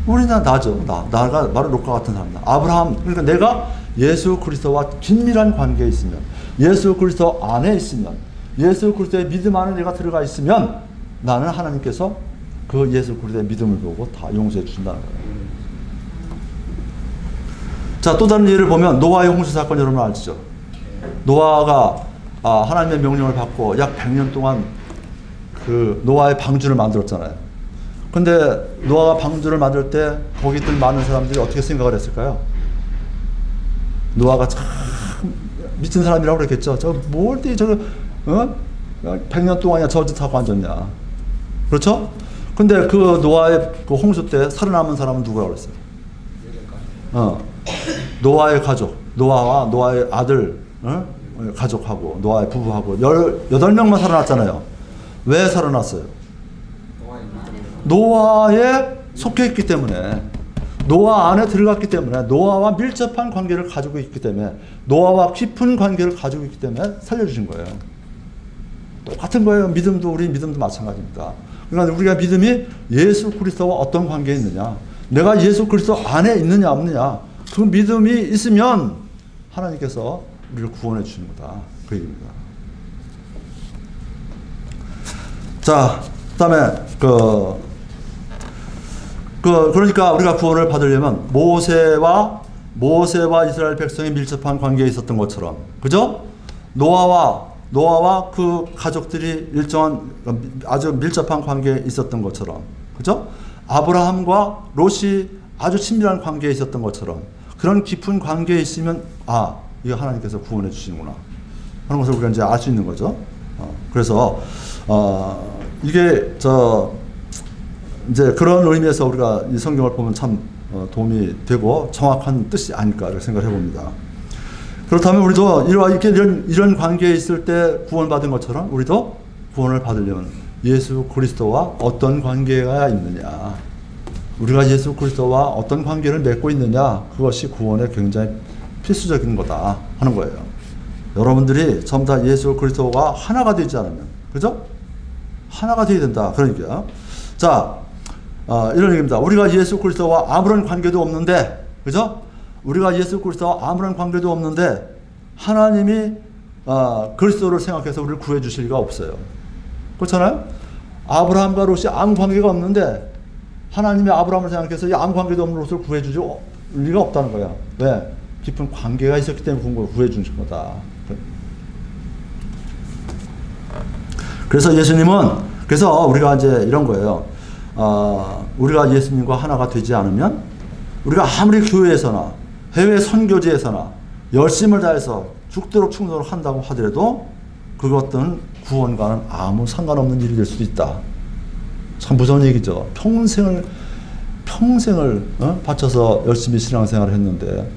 우리는 나죠. 나가 바로 롯과 같은 사람이다. 아브라함, 그러니까 내가 예수 그리스도와 긴밀한 관계에 있으면, 예수 그리스도 안에 있으면, 예수 그리스도의 믿음 안에 내가 들어가 있으면, 나는 하나님께서 그 예수 그리스도의 믿음을 보고 다 용서해 주신다는 거예요. 자, 또 다른 예를 보면 노아의 홍수 사건 여러분 아시죠? 노아가 하나님의 명령을 받고 약 100년 동안 그 노아의 방주를 만들었잖아요. 근데 노아가 방주를 만들 때 거기 있던 많은 사람들이 어떻게 생각을 했을까요? 노아가 참 미친 사람이라고 그랬겠죠. 저 뭘 저거 100년 동안이야 저 짓하고 앉았냐. 그렇죠? 근데 그 노아의 그 홍수 때 살아남은 사람은 누구라고 그랬어요? 노아의 가족, 노아와 노아의 아들, 가족하고 노아의 부부하고 18명만 살아났잖아요. 왜 살아났어요? 노아에 속해 있기 때문에, 노아 안에 들어갔기 때문에, 노아와 밀접한 관계를 가지고 있기 때문에, 노아와 깊은 관계를 가지고 있기 때문에 살려주신 거예요. 똑같은 거예요. 믿음도, 우리 믿음도 마찬가지입니다. 그러니까 우리가 믿음이 예수 그리스도와 어떤 관계에 있느냐, 내가 예수 그리스도 안에 있느냐 없느냐, 그 믿음이 있으면 하나님께서 우리를 구원해 주시는 거다. 그 얘기입니다. 자, 그 다음에 그러니까 우리가 구원을 받으려면 모세와 이스라엘 백성이 밀접한 관계에 있었던 것처럼, 그죠? 노아와 그 가족들이 일정한 아주 밀접한 관계에 있었던 것처럼, 그죠? 아브라함과 롯이 아주 친밀한 관계에 있었던 것처럼, 그런 깊은 관계에 있으면 이거 하나님께서 구원해 주시는구나 하는 것을 우리가 이제 알 수 있는 거죠. 그래서 이게 이제 그런 의미에서 우리가 이 성경을 보면 참 도움이 되고 정확한 뜻이 아닐까 이렇게 생각을 해봅니다. 그렇다면 우리도 이런 관계에 있을 때 구원받은 것처럼 우리도 구원을 받으려면 예수 그리스도와 어떤 관계가 있느냐, 우리가 예수 그리스도와 어떤 관계를 맺고 있느냐, 그것이 구원에 굉장히 필수적인 거다 하는 거예요. 여러분들이 전부 다 예수 그리스도가 하나가 되지 않으면, 그죠? 하나가 되어야 된다. 그러니까 자, 이런 얘기입니다. 우리가 예수 그리스도와 아무런 관계도 없는데, 그죠? 우리가 예수 그리스도와 아무런 관계도 없는데 하나님이 그리스도를 생각해서 우리를 구해 주실 리가 없어요. 그렇잖아요? 아브라함과 롯이 아무 관계가 없는데 하나님이 아브라함을 생각해서 이 아무 관계도 없는 롯을 구해 주실 리가 없다는 거야. 왜? 깊은 관계가 있었기 때문에 구해 주신 거다. 그래서 그래서 우리가 이제 이런 거예요. 우리가 예수님과 하나가 되지 않으면, 우리가 아무리 교회에서나 해외 선교지에서나 열심을 다해서 죽도록 충성을 한다고 하더라도 그것들은 구원과는 아무 상관없는 일이 될 수도 있다. 참 무서운 얘기죠. 평생을 바쳐서 열심히 신앙생활을 했는데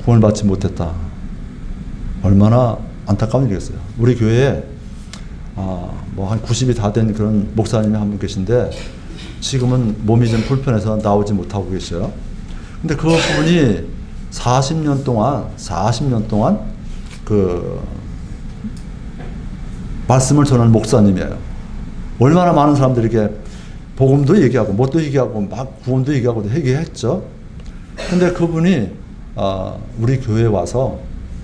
구원을 받지 못했다. 얼마나 안타까운 일이겠어요. 우리 교회에 한 90이 다 된 그런 목사님이 한 분 계신데 지금은 몸이 좀 불편해서 나오지 못하고 계셔요. 근데 그 부분이 40년 동안 그 말씀을 전하는 목사님이에요. 얼마나 많은 사람들에게 복음도 얘기하고 뭣도 얘기하고 막 구원도 얘기하고 얘기했죠. 근데 그분이 우리 교회에 와서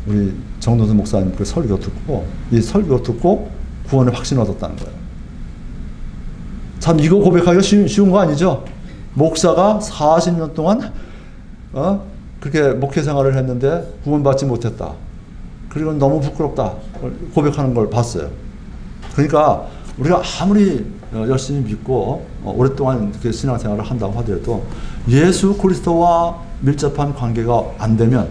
우리 정동선 목사님 그 설교 듣고 구원의 확신을 얻었다는 거예요. 참 이거 고백하기가 쉬운 거 아니죠? 목사가 40년 동안 그렇게 목회 생활을 했는데 구원받지 못했다. 그리고 너무 부끄럽다 고백하는 걸 봤어요. 그러니까 우리가 아무리 열심히 믿고 오랫동안 이렇게 신앙생활을 한다고 하더라도 예수 그리스도와 밀접한 관계가 안 되면,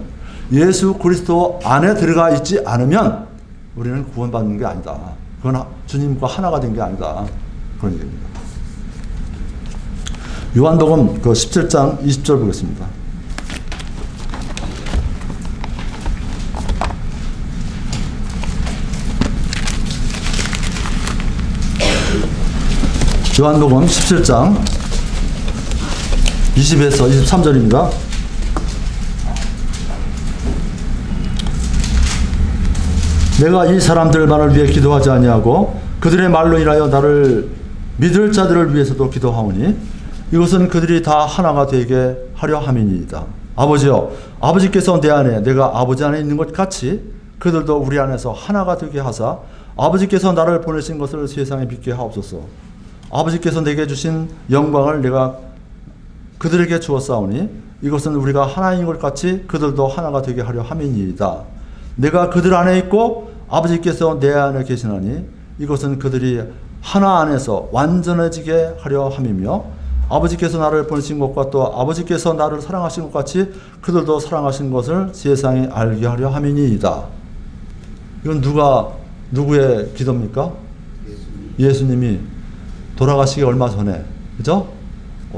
예수 그리스도 안에 들어가 있지 않으면 우리는 구원받는 게 아니다. 그건 주님과 하나가 된 게 아니다. 그런 얘기입니다. 요한복음 17장 20절 보겠습니다. 요한복음 17장 20에서 23절입니다. 내가 이 사람들만을 위해 기도하지 아니하고 그들의 말로 인하여 나를 믿을 자들을 위해서도 기도하오니 이것은 그들이 다 하나가 되게 하려 함이니이다. 아버지여, 아버지께서 내 안에 내가 아버지 안에 있는 것 같이 그들도 우리 안에서 하나가 되게 하사 아버지께서 나를 보내신 것을 세상에 믿게 하옵소서. 아버지께서 내게 주신 영광을 내가 그들에게 주었사오니 이것은 우리가 하나인 것 같이 그들도 하나가 되게 하려 함이니이다. 내가 그들 안에 있고 아버지께서 내 안에 계시나니 이것은 그들이 하나 안에서 완전해지게 하려 함이며 아버지께서 나를 보내신 것과 또 아버지께서 나를 사랑하신 것 같이 그들도 사랑하신 것을 세상에 알게 하려 함이니이다. 이건 누구의 기도입니까? 예수님이 돌아가시기 얼마 전에, 그죠?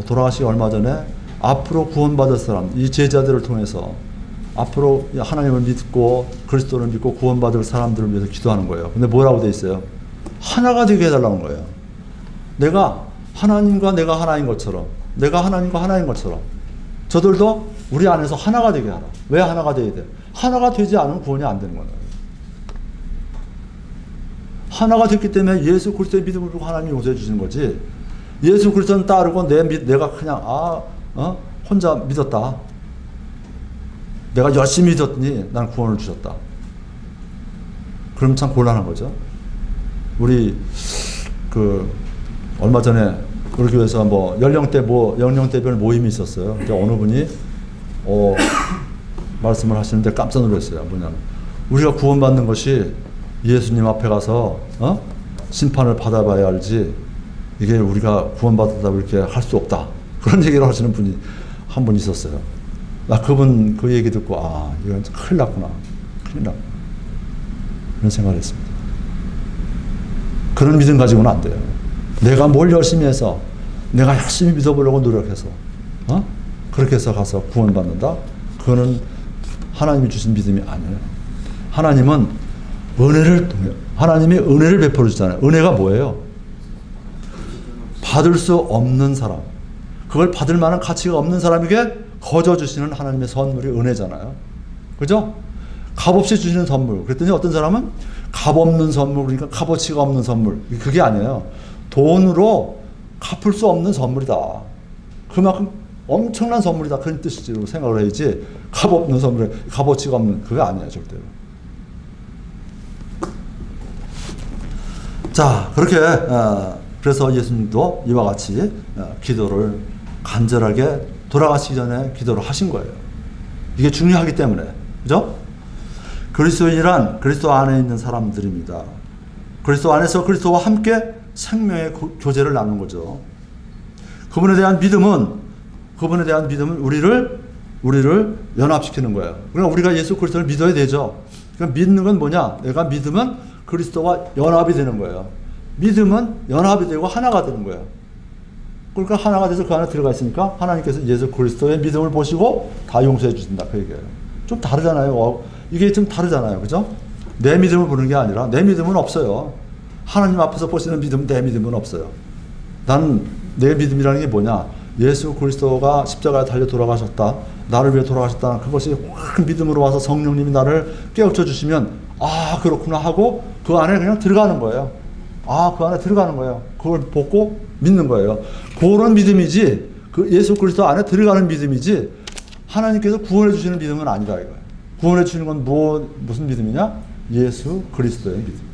돌아가시기 얼마 전에 앞으로 구원받을 사람, 이 제자들을 통해서 앞으로 하나님을 믿고 그리스도를 믿고 구원받을 사람들을 위해서 기도하는 거예요. 근데 뭐라고 돼 있어요? 하나가 되게 해달라는 거예요. 내가 하나님과 내가 하나인 것처럼, 내가 하나님과 하나인 것처럼 저들도 우리 안에서 하나가 되게 하라. 왜 하나가 되어야 돼? 하나가 되지 않으면 구원이 안 되는 거예요. 하나가 됐기 때문에 예수 그리스도의 믿음을 두고 하나님이 용서해 주시는 거지. 예수 그리스도는 따르고 내가 그냥 혼자 믿었다. 내가 열심히 믿었더니 난 구원을 주셨다. 그럼 참 곤란한 거죠. 우리 얼마 전에 우리 교회에서 연령대별 모임이 있었어요. 어느 분이 말씀을 하시는데 깜짝 놀랐어요. 뭐냐면 우리가 구원받는 것이 예수님 앞에 가서 심판을 받아봐야 알지 이게 우리가 구원받았다고 이렇게 할 수 없다. 그런 얘기를 하시는 분이 한 분 있었어요. 나 그분 그 얘기 듣고 이건 큰일 났구나. 큰일 났구나. 그런 생각을 했습니다. 그런 믿음 가지고는 안 돼요. 내가 뭘 열심히 해서 내가 열심히 믿어보려고 노력해서 그렇게 해서 가서 구원받는다? 그거는 하나님이 주신 믿음이 아니에요. 하나님은 은혜를 통해 하나님이 은혜를 베풀어 주잖아요. 은혜가 뭐예요? 받을 수 없는 사람, 그걸 받을 만한 가치가 없는 사람에게 거저 주시는 하나님의 선물이 은혜잖아요. 그죠? 값없이 주시는 선물. 그랬더니 어떤 사람은 값없는 선물, 그러니까 값어치가 없는 선물. 그게 아니에요. 돈으로 갚을 수 없는 선물이다. 그만큼 엄청난 선물이다. 그런 뜻으로 생각을 해야지. 값없는 선물에 값어치가 없는 그게 아니에요. 절대로. 자, 그렇게 그래서 예수님도 이와 같이 기도를 간절하게 돌아가시기 전에 기도를 하신 거예요. 이게 중요하기 때문에. 그죠? 그리스도인이란 그리스도 안에 있는 사람들입니다. 그리스도 안에서 그리스도와 함께 생명의 교제를 나누는 거죠. 그분에 대한 믿음은 우리를 연합시키는 거예요. 그러니까 우리가 예수 그리스도를 믿어야 되죠. 그러니까 믿는 건 뭐냐? 내가 믿으면 그리스도와 연합이 되는 거예요. 믿음은 연합이 되고 하나가 되는 거예요. 그러니까 하나가 돼서 그 안에 들어가 있으니까 하나님께서 예수 그리스도의 믿음을 보시고 다 용서해 주신다. 그 얘기예요. 좀 다르잖아요. 이게 좀 다르잖아요. 그죠? 내 믿음을 보는 게 아니라 내 믿음은 없어요. 하나님 앞에서 보시는 믿음, 내 믿음은 없어요. 나는 내 믿음이라는 게 뭐냐? 예수 그리스도가 십자가에 달려 돌아가셨다. 나를 위해 돌아가셨다. 그것이 확 믿음으로 와서 성령님이 나를 깨우쳐 주시면 그렇구나 하고 그 안에 그냥 들어가는 거예요. 그 안에 들어가는 거예요. 그걸 보고 믿는 거예요. 그런 믿음이지 그 예수 그리스도 안에 들어가는 믿음이지 하나님께서 구원해 주시는 믿음은 아니다 이거예요. 구원해 주시는 건 무슨 믿음이냐? 예수 그리스도의 믿음이다.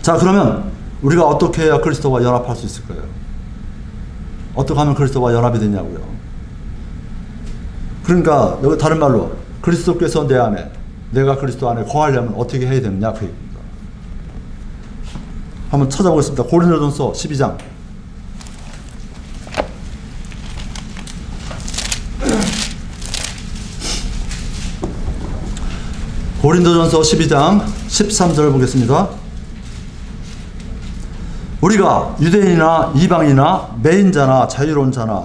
자, 그러면 우리가 어떻게 해야 그리스도와 연합할 수 있을까요? 어떻게 하면 그리스도와 연합이 되냐고요. 그러니까 여기 다른 말로 그리스도께서 내 안에, 내가 그리스도 안에 거하려면 어떻게 해야 되느냐 그 얘기입니다. 한번 찾아보겠습니다. 고린도전서 12장. 고린도전서 12장 13절 보겠습니다. 우리가 유대인이나 이방이나 매인자나 자유로운 자나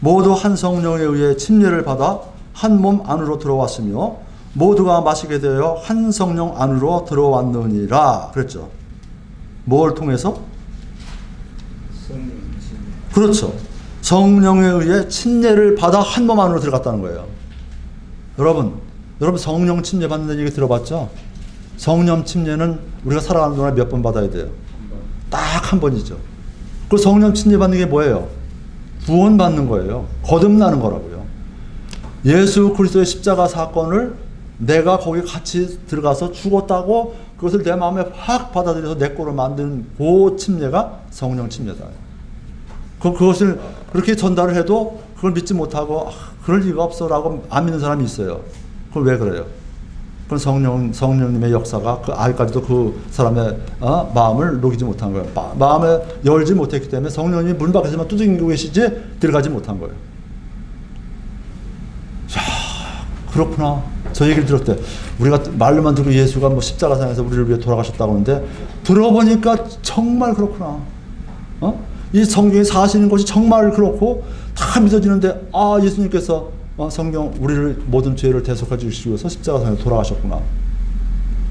모두 한 성령에 의해 침례를 받아 한 몸 안으로 들어왔으며 모두가 마시게 되어 한 성령 안으로 들어왔느니라 그랬죠. 뭘 통해서? 그렇죠. 성령에 의해 침례를 받아 한 몸 안으로 들어갔다는 거예요. 여러분, 여러분 성령 침례 받는다는 얘기 들어봤죠? 성령 침례는 우리가 살아가는 동안에 몇 번 받아야 돼요? 딱 한 번이죠. 그 성령 침례 받는 게 뭐예요? 구원 받는 거예요. 거듭나는 거라고요. 예수 그리스도의 십자가 사건을 내가 거기 같이 들어가서 죽었다고 그것을 내 마음에 확 받아들여서 내 거로 만드는 그 침례가 성령 침례다. 그것을 그렇게 전달을 해도 그걸 믿지 못하고 그럴 리가 없어라고 안 믿는 사람이 있어요. 그건 왜 그래요? 그건 성령님의 역사가 그 아직까지도 그 사람의 마음을 녹이지 못한 거예요. 마음에 열지 못했기 때문에 성령님이 문 밖에서만 두드리고 계시지 들어가지 못한 거예요. 야, 그렇구나. 저 얘기를 들을 때 우리가 말로만 듣고 예수가 뭐 십자가상에서 우리를 위해 돌아가셨다고 하는데 들어보니까 정말 그렇구나. 이 성경에 사시는 것이 정말 그렇고 다 믿어지는데 예수님께서 성경 우리를 모든 죄를 대속해 주시기 위해서 십자가상에 돌아가셨구나.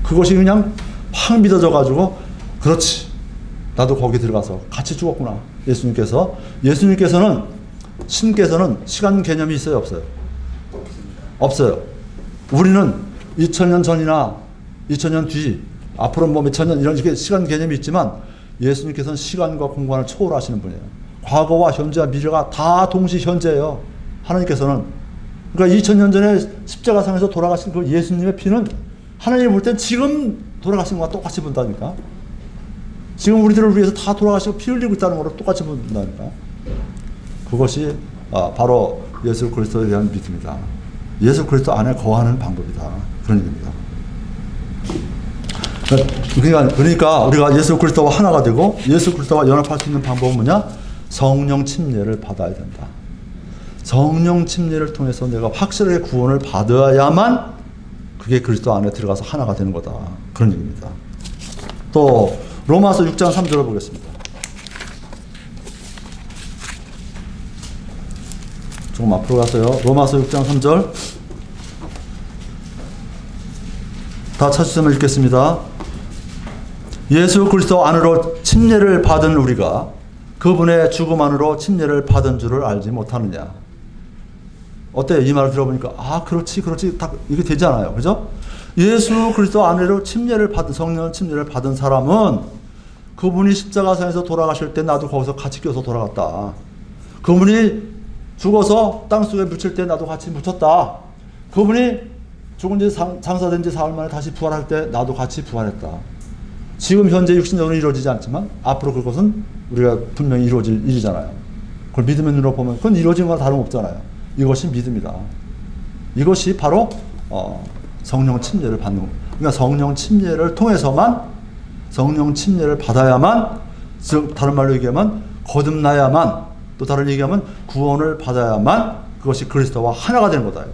그것이 그냥 확 믿어져 가지고 그렇지. 나도 거기 들어가서 같이 죽었구나. 예수님께서는 신께서는 시간 개념이 있어요, 없어요? 없어요. 우리는 2000년 전이나 2000년 뒤 앞으로 뭐 몇천 년 이런 시간 개념이 있지만 예수님께서는 시간과 공간을 초월하시는 분이에요. 과거와 현재와 미래가 다 동시 현재예요. 하나님께서는. 그러니까 2000년 전에 십자가상에서 돌아가신 그 예수님의 피는 하나님이 볼 땐 지금 돌아가신 것과 똑같이 본다니까. 지금 우리들을 위해서 다 돌아가시고 피 흘리고 있다는 거로 똑같이 본다니까. 그것이 바로 예수 그리스도에 대한 믿음이다. 예수 그리스도 안에 거하는 방법이다. 그런 얘기입니다. 그러니까 우리가 예수 그리스도와 하나가 되고 예수 그리스도와 연합할 수 있는 방법은 뭐냐? 성령 침례를 받아야 된다. 성령 침례를 통해서 내가 확실하게 구원을 받아야만 그게 그리스도 안에 들어가서 하나가 되는 거다. 그런 얘기입니다. 또 로마서 6장 3절을 보겠습니다. 조금 앞으로 가서요. 로마서 6장 3절 다 찾으시면 읽겠습니다. 예수 그리스도 안으로 침례를 받은 우리가 그분의 죽음 안으로 침례를 받은 줄을 알지 못하느냐. 어때요? 이 말을 들어보니까 그렇지 딱 이게 되잖아요. 그죠? 예수 그리스도 안으로 침례를 받은 성령 침례를 받은 사람은 그분이 십자가상에서 돌아가실 때 나도 거기서 같이 껴서 돌아갔다. 그분이 죽어서 땅속에 묻힐 때 나도 같이 묻혔다. 그분이 죽은 지 장사된 지 사흘 만에 다시 부활할 때 나도 같이 부활했다. 지금 현재 육신적으로 이루어지지 않지만 앞으로 그것은 우리가 분명히 이루어질 일이잖아요. 그걸 믿음의 눈으로 보면 그건 이루어진 거나 다름없잖아요. 이것이 믿음이다. 이것이 바로 성령 침례를 받는 겁니다. 그러니까 성령 침례를 통해서만 성령 침례를 받아야만, 즉 다른 말로 얘기하면 거듭나야만, 또 다른 얘기하면 구원을 받아야만 그것이 그리스도와 하나가 되는 거다.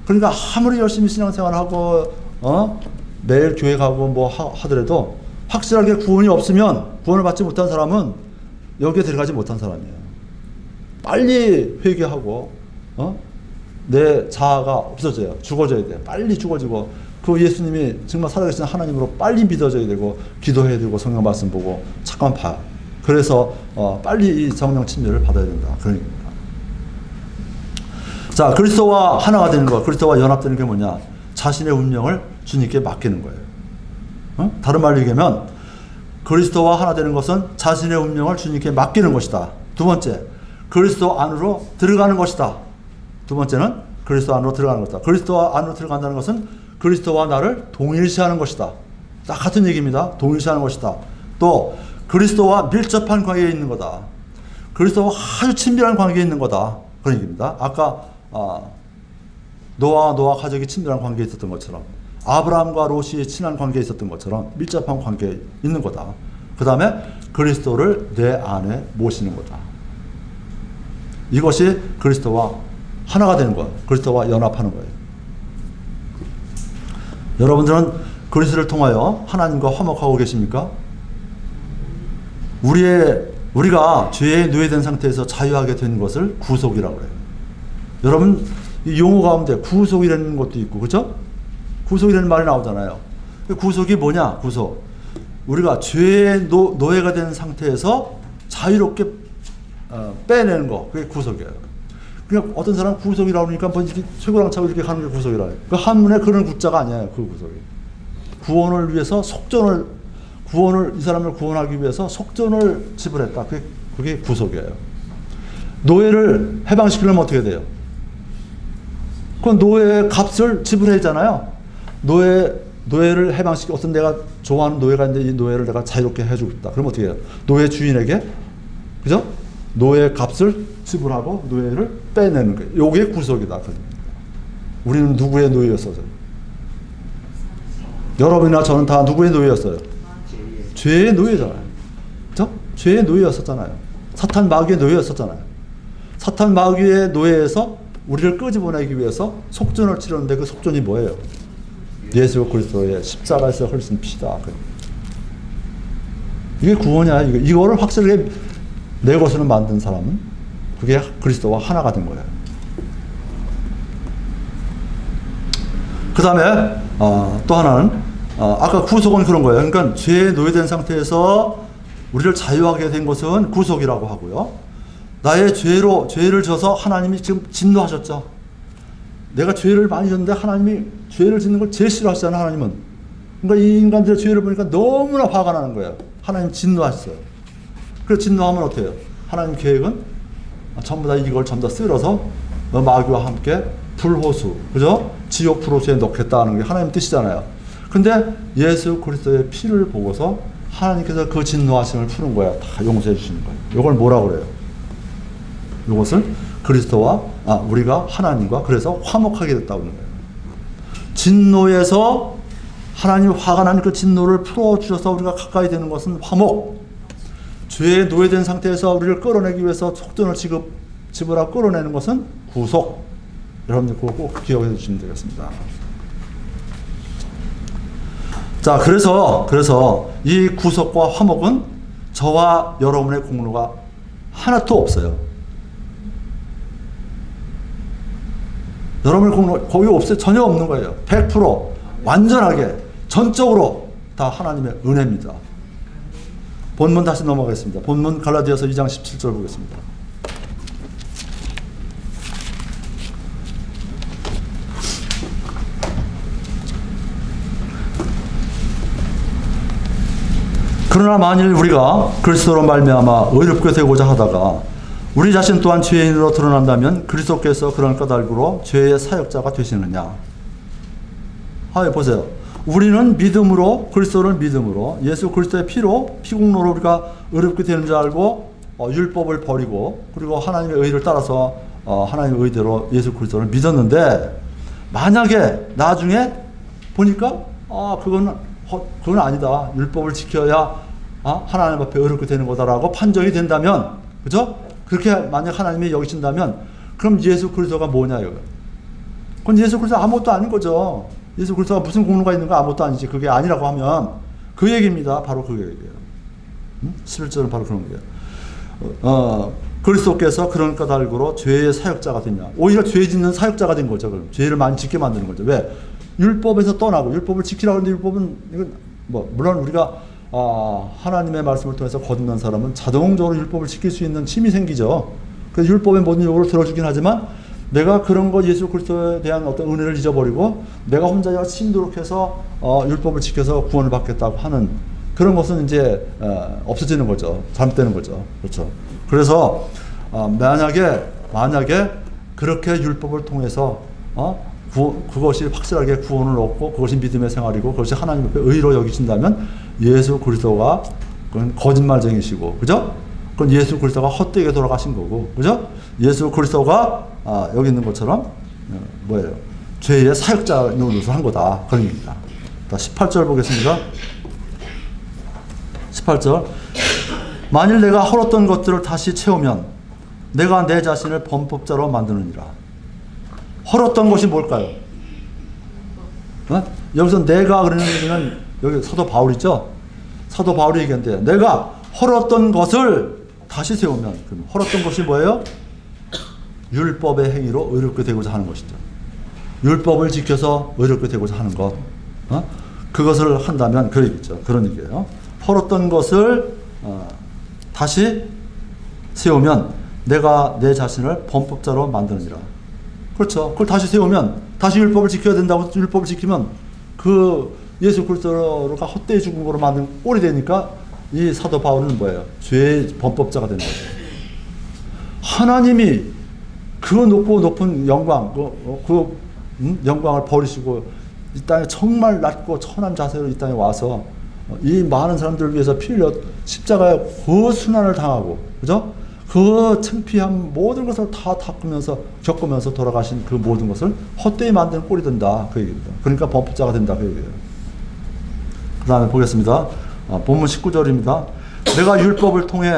그러니까 아무리 열심히 신앙생활하고 매일 교회 가고 뭐 하더라도 확실하게 구원이 없으면, 구원을 받지 못한 사람은 여기에 들어가지 못한 사람이에요. 빨리 회개하고 내 자아가 없어져요. 죽어져야 돼. 빨리 죽어지고 그 예수님이 정말 살아계신 하나님으로 빨리 믿어져야 되고 기도해야 되고 성경 말씀 보고 잠깐 봐. 그래서 빨리 이 성령 침례를 받아야 된다. 그런 얘기입니다. 자, 그리스도와 하나가 되는 거, 그리스도와 연합되는 게 뭐냐? 자신의 운명을 주님께 맡기는 거예요. 다른 말로 얘기하면 그리스도와 하나 되는 것은 자신의 운명을 주님께 맡기는 것이다. 두 번째, 그리스도 안으로 들어가는 것이다. 두 번째는 그리스도 안으로 들어가는 것이다. 그리스도 안으로 들어간다는 것은 그리스도와 나를 동일시하는 것이다. 딱 같은 얘기입니다. 동일시하는 것이다. 또 그리스도와 밀접한 관계에 있는 거다. 그리스도와 아주 친밀한 관계에 있는 거다. 그런 얘기입니다. 아까 노아와 가족이 친밀한 관계에 있었던 것처럼, 아브라함과 롯이 친한 관계에 있었던 것처럼 밀접한 관계에 있는 거다. 그 다음에 그리스도를 내 안에 모시는 거다. 이것이 그리스도와 하나가 되는 거예요. 그리스도와 연합하는 거예요. 여러분들은 그리스도를 통하여 하나님과 화목하고 계십니까? 우리가 죄에 노예된 상태에서 자유하게 된 것을 구속이라고 해요. 여러분, 이 용어 가운데 구속이라는 것도 있고, 그렇죠? 구속이라는 말이 나오잖아요. 구속이 뭐냐? 구속. 우리가 죄의 노예가 된 상태에서 자유롭게 빼내는 거, 그게 구속이에요. 그냥 어떤 사람 구속이라고 그러니까 뭐 이렇게 쇠고랑 차고 이렇게 가는 게 구속이라. 그 한문에 그런 구자가 아니에요. 그 구속이. 구원을 위해서 구원을 이 사람을 구원하기 위해서 속전을 지불했다. 그게 구속이에요. 노예를 해방시키려면 어떻게 돼요? 그 노예의 값을 지불해야잖아요. 노예를 해방시키 어떤 내가 좋아하는 노예가 있는데 이 노예를 내가 자유롭게 해주고 있다. 그럼 어떻게 해요? 노예 주인에게 그죠? 노예 값을 지불하고 노예를 빼내는 거예요. 요게 구속이다. 우리는 누구의 노예였어요? 여러분이나 저는 다 누구의 노예였어요? 죄의 노예잖아요. 그죠? 죄의 노예였었잖아요. 사탄 마귀의 노예였었잖아요. 사탄 마귀의 노예에서 우리를 끄집어내기 위해서 속전을 치렀는데 그 속전이 뭐예요? 예수 그리스도의 십자가에서 흘린 피다. 이게 구원이야. 이거를 확실하게 내 것으로 만든 사람은 그게 그리스도와 하나가 된 거예요. 그 다음에 또 하나는 아까 구속은 그런 거예요. 그러니까 죄에 노예된 상태에서 우리를 자유하게 된 것은 구속이라고 하고요. 나의 죄를 져서 하나님이 지금 진노하셨죠. 내가 죄를 많이 졌는데 하나님이 죄를 짓는 걸 제일 싫어하시잖아요. 하나님은. 그러니까 이 인간들의 죄를 보니까 너무나 화가 나는 거예요. 하나님 진노하셨어요. 그래서 진노하면 어때요? 하나님 계획은 전부 다 이걸 전부 다 쓸어서 마귀와 함께 불호수, 그죠? 지옥 불호수에 넣겠다는 게 하나님 뜻이잖아요. 근데 예수 그리스도의 피를 보고서 하나님께서 그 진노하심을 푸는 거야. 다 용서해 주시는 거예요. 이걸 뭐라고 그래요? 이것을 우리가 하나님과 그래서 화목하게 됐다고 하는 거예요. 진노에서 하나님 화가 나는 그 진노를 풀어주셔서 우리가 가까이 되는 것은 화목. 죄에 노예된 상태에서 우리를 끌어내기 위해서 속전을 지불하고 끌어내는 것은 구속. 여러분들 그거 꼭 기억해 주시면 되겠습니다. 자, 그래서 이 구속과 화목은 저와 여러분의 공로가 하나도 없어요. 여러분의 공로 거의 없어요. 전혀 없는 거예요. 100% 완전하게 전적으로 다 하나님의 은혜입니다. 본문 다시 넘어가겠습니다. 본문 갈라디아서 2장 17절 보겠습니다. 그러나 만일 우리가 그리스도로 말미암아 의롭게 되고자 하다가 우리 자신 또한 죄인으로 드러난다면 그리스도께서 그런 까닭으로 죄의 사역자가 되시느냐. 보세요. 우리는 믿음으로 그리스도를 믿음으로 예수 그리스도의 피로 피공로로 우리가 의롭게 되는 줄 알고 율법을 버리고 그리고 하나님의 의를 따라서 하나님의 의대로 예수 그리스도를 믿었는데 만약에 나중에 보니까 그건 아니다. 율법을 지켜야 하나님 앞에 의롭게 되는 거다라고 판정이 된다면, 그죠? 그렇게 만약 하나님이 여기신다면, 그럼 예수 그리스도가 뭐냐요? 그건 예수 그리스도 아무것도 아닌 거죠. 예수 그리스도가 무슨 공로가 있는가 아무것도 아니지. 그게 아니라고 하면 그 얘기입니다. 바로 그 얘기예요. 11절은 바로 그런 거예요. 그리스도께서 그런 까닭으로 죄의 사역자가 됐냐. 오히려 죄 짓는 사역자가 된 거죠. 그럼 죄를 많이 짓게 만드는 거죠. 왜? 율법에서 떠나고 율법을 지키라고 하는데 율법은 이건 물론 우리가 하나님의 말씀을 통해서 거듭난 사람은 자동적으로 율법을 지킬 수 있는 힘이 생기죠. 그래서 율법의 모든 요구를 들어주긴 하지만 내가 그런 거 예수 그리스도에 대한 어떤 은혜를 잊어버리고 내가 혼자 열심히 노력해서 율법을 지켜서 구원을 받겠다고 하는 그런 것은 이제 없어지는 거죠. 잘못되는 거죠. 그렇죠. 그래서 만약에 그렇게 율법을 통해서 그것이 확실하게 구원을 얻고 그것이 믿음의 생활이고 그것이 하나님 앞에 의로 여기신다면 예수 그리스도가 그건 거짓말쟁이시고, 그죠? 그건 예수 그리스도가 헛되게 돌아가신 거고, 그죠? 예수 그리스도가 여기 있는 것처럼 뭐예요? 죄의 사역자 노릇을 한 거다. 그런 얘기입니다. 18절 보겠습니다. 18절. 만일 내가 헐었던 것들을 다시 채우면 내가 내 자신을 범법자로 만드느니라. 헐었던 것이 뭘까요? 여기서 내가 그러는 얘기는 여기 사도 바울이죠? 사도 바울이 얘기한대요. 내가 헐었던 것을 다시 세우면 헐었던 것이 뭐예요? 율법의 행위로 의롭게 되고자 하는 것이죠. 율법을 지켜서 의롭게 되고자 하는 것. 그것을 한다면 그러겠죠. 그런 얘기예요. 헐었던 것을 다시 세우면 내가 내 자신을 범법자로 만드느니라. 그렇죠. 그걸 다시 세우면 다시 율법을 지켜야 된다고 율법을 지키면 그 예수 그리스도가 헛되이 죽은 거로 만든 꼴이 되니까 이 사도 바울은 뭐예요? 죄의 범법자가 되는 거죠. 하나님이 그 높은 영광, 영광을 버리시고 이 땅에 정말 낮고 천한 자세로 이 땅에 와서 이 많은 사람들을 위해서 피 흘려 십자가에 그 순환을 당하고, 그죠? 그 창피한 모든 것을 다 겪으면서 돌아가신 그 모든 것을 헛되이 만드는 꼴이 된다. 그 얘기입니다. 그러니까 범법자가 된다. 그 얘기예요. 그 다음에 보겠습니다. 본문 19절입니다. 내가 율법을 통해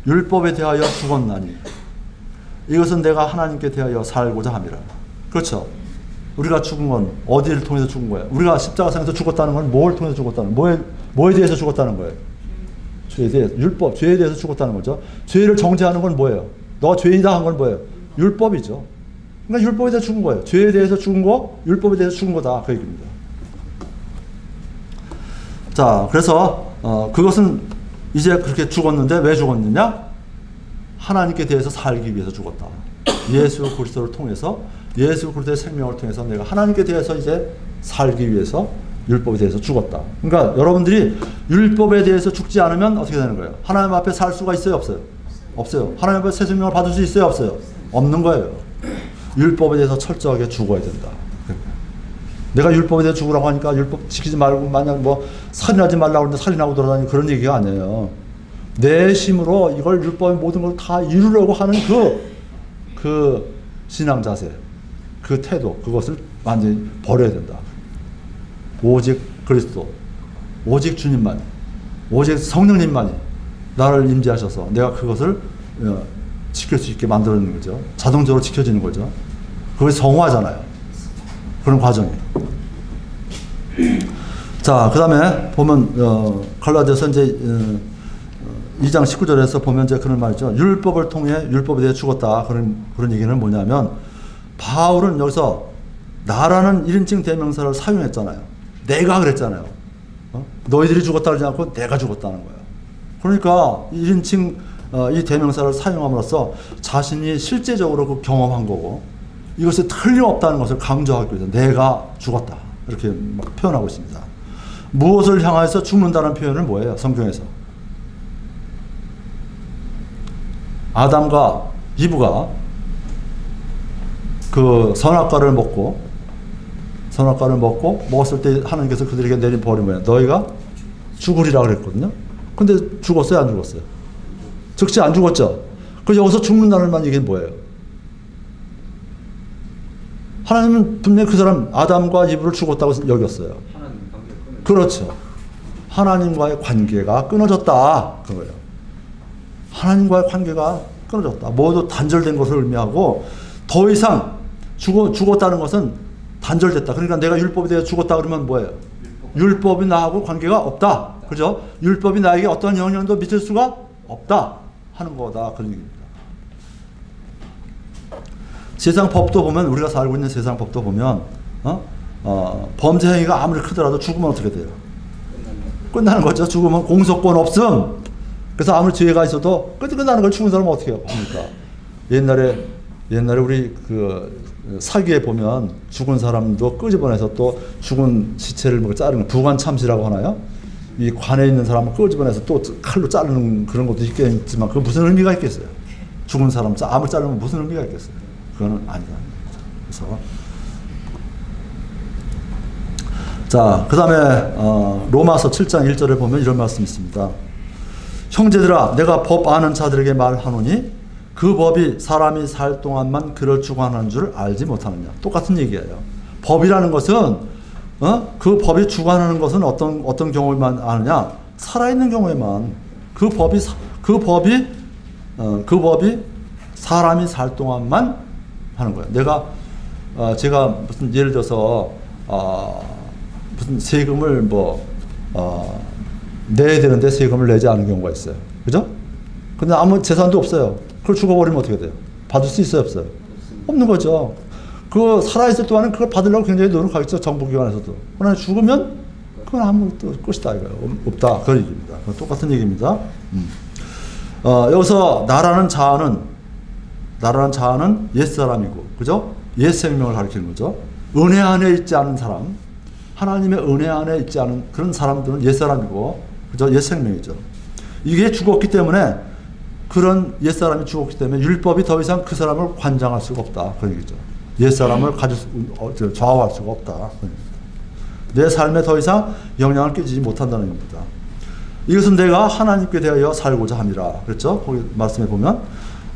율법에 대하여 죽었나니 이것은 내가 하나님께 대하여 살고자 함이라. 그렇죠. 우리가 죽은 건 어디를 통해서 죽은 거예요? 우리가 십자가상에서 죽었다는 건 뭘 통해서 죽었다는 거예요? 뭐에 대해서 죽었다는 거예요? 죄에 대해서, 율법, 죄에 대해서 죽었다는 거죠. 죄를 정죄하는 건 뭐예요? 너가 죄인이다 한 건 뭐예요? 율법이죠. 그러니까 율법에 대해서 죽은 거예요. 죄에 대해서 죽은 거, 율법에 대해서 죽은 거다. 그 얘기입니다. 자, 그래서 그것은 이제 그렇게 죽었는데 왜 죽었느냐? 하나님께 대해서 살기 위해서 죽었다. 예수 그리스도를 통해서, 예수 그리스도의 생명을 통해서 내가 하나님께 대해서 이제 살기 위해서 율법에 대해서 죽었다. 그러니까 여러분들이 율법에 대해서 죽지 않으면 어떻게 되는 거예요? 하나님 앞에 살 수가 있어요, 없어요? 없어요. 하나님 앞에 새 생명을 받을 수 있어요, 없어요? 없는 거예요. 율법에 대해서 철저하게 죽어야 된다. 내가 율법에 대해서 죽으라고 하니까 율법 지키지 말고 만약 뭐 살인하지 말라고 하는데 살인하고 돌아다니는 그런 얘기가 아니에요. 내 힘으로 이걸 율법의 모든 걸 다 이루려고 하는 그 신앙 자세, 그 태도, 그것을 완전히 버려야 된다. 오직 그리스도, 오직 주님만, 오직 성령님만이 나를 임재하셔서 내가 그것을 지킬 수 있게 만들어내는 거죠. 자동적으로 지켜지는 거죠. 그게 성화잖아요. 그런 과정이. 자, 그 다음에 보면 갈라디아서 이제 2장 19절에서 보면 이제 그런 말이죠. 율법을 통해 율법에 대해 죽었다. 그런 얘기는 뭐냐면 바울은 여기서 나라는 1인칭 대명사를 사용했잖아요. 내가 그랬잖아요. 너희들이 죽었다 그러지 않고 내가 죽었다는 거예요. 그러니까 1인칭 이 대명사를 사용함으로써 자신이 실제적으로 그 경험한 거고 이것이 틀림없다는 것을 강조하기 위해서 내가 죽었다. 이렇게 막 표현하고 있습니다. 무엇을 향해서 죽는다는 표현은 뭐예요? 성경에서. 아담과 이브가 그 선악과를 먹고 먹었을 때 하나님께서 그들에게 내린 벌이 뭐예요? 너희가 죽으리라 그랬거든요. 근데 죽었어요? 안 죽었어요? 즉시 안 죽었죠? 그 여기서 죽는다는 말 이게 뭐예요? 하나님은 분명히 그 사람 아담과 이브를 죽었다고 여겼어요. 그렇죠. 하나님과의 관계가 끊어졌다. 그거예요. 하나님과의 관계가 끊어졌다. 모두 단절된 것을 의미하고 더 이상 죽었다는 것은 단절됐다. 그러니까 내가 율법에 대해 죽었다 그러면 뭐예요? 율법이 나하고 관계가 없다. 그죠? 율법이 나에게 어떤 영향도 미칠 수가 없다 하는 거다. 그런 얘기입니다. 세상 법도 보면 우리가 살고 있는 세상 법도 보면 범죄 행위가 아무리 크더라도 죽으면 어떻게 돼요? 끝나는 거죠. 죽으면 공소권 없음. 그래서 아무리 죄가 있어도 끝나는 걸 죽은 사람은 어떻게 합니까? 옛날에 우리 그 사기에 보면 죽은 사람도 끄집어내서 또 죽은 시체를 뭐 자르는 부관 참시라고 하나요? 이 관에 있는 사람을 끄집어내서 또 칼로 자르는 그런 것도 있겠지만 그 무슨 의미가 있겠어요? 죽은 사람 암을 자르면 무슨 의미가 있겠어요? 그거는 아니다. 그래서 자, 그 다음에 로마서 7장 1절에 보면 이런 말씀이 있습니다. 형제들아 내가 법 아는 자들에게 말하노니 그 법이 사람이 살 동안만 그를 주관하는 줄 알지 못하느냐. 똑같은 얘기예요. 법이라는 것은 그 법이 주관하는 것은 어떤 경우에만 아느냐. 살아있는 경우에만 그 법이 사람이 살 동안만 하는 거예요. 제가 무슨 예를 들어서 무슨 세금을 내야 되는데 세금을 내지 않은 경우가 있어요. 그죠? 근데 아무 재산도 없어요. 그걸 죽어버리면 어떻게 돼요? 받을 수 있어요, 없어요? 없는 거죠. 그 살아있을 동안은 그걸 받으려고 굉장히 노력하겠죠, 정부기관에서도. 그러나 죽으면 그건 아무것도 것이다 이거예요. 없다. 그런 얘기입니다. 똑같은 얘기입니다. 여기서 나라는 자아는 나라는 자아는 옛사람이고, 그죠? 옛 생명을 가리키는 거죠. 은혜 안에 있지 않은 사람, 하나님의 은혜 안에 있지 않은 그런 사람들은 옛사람이고, 그죠? 옛 생명이죠. 이게 죽었기 때문에, 그런 옛사람이 죽었기 때문에 율법이 더 이상 그 사람을 관장할 수가 없다. 그런 얘기죠. 옛사람을 좌우할 수가 없다. 내 삶에 더 이상 영향을 끼치지 못한다는 겁니다. 이것은 내가 하나님께 대하여 살고자 함이라. 그렇죠? 거기 말씀해 보면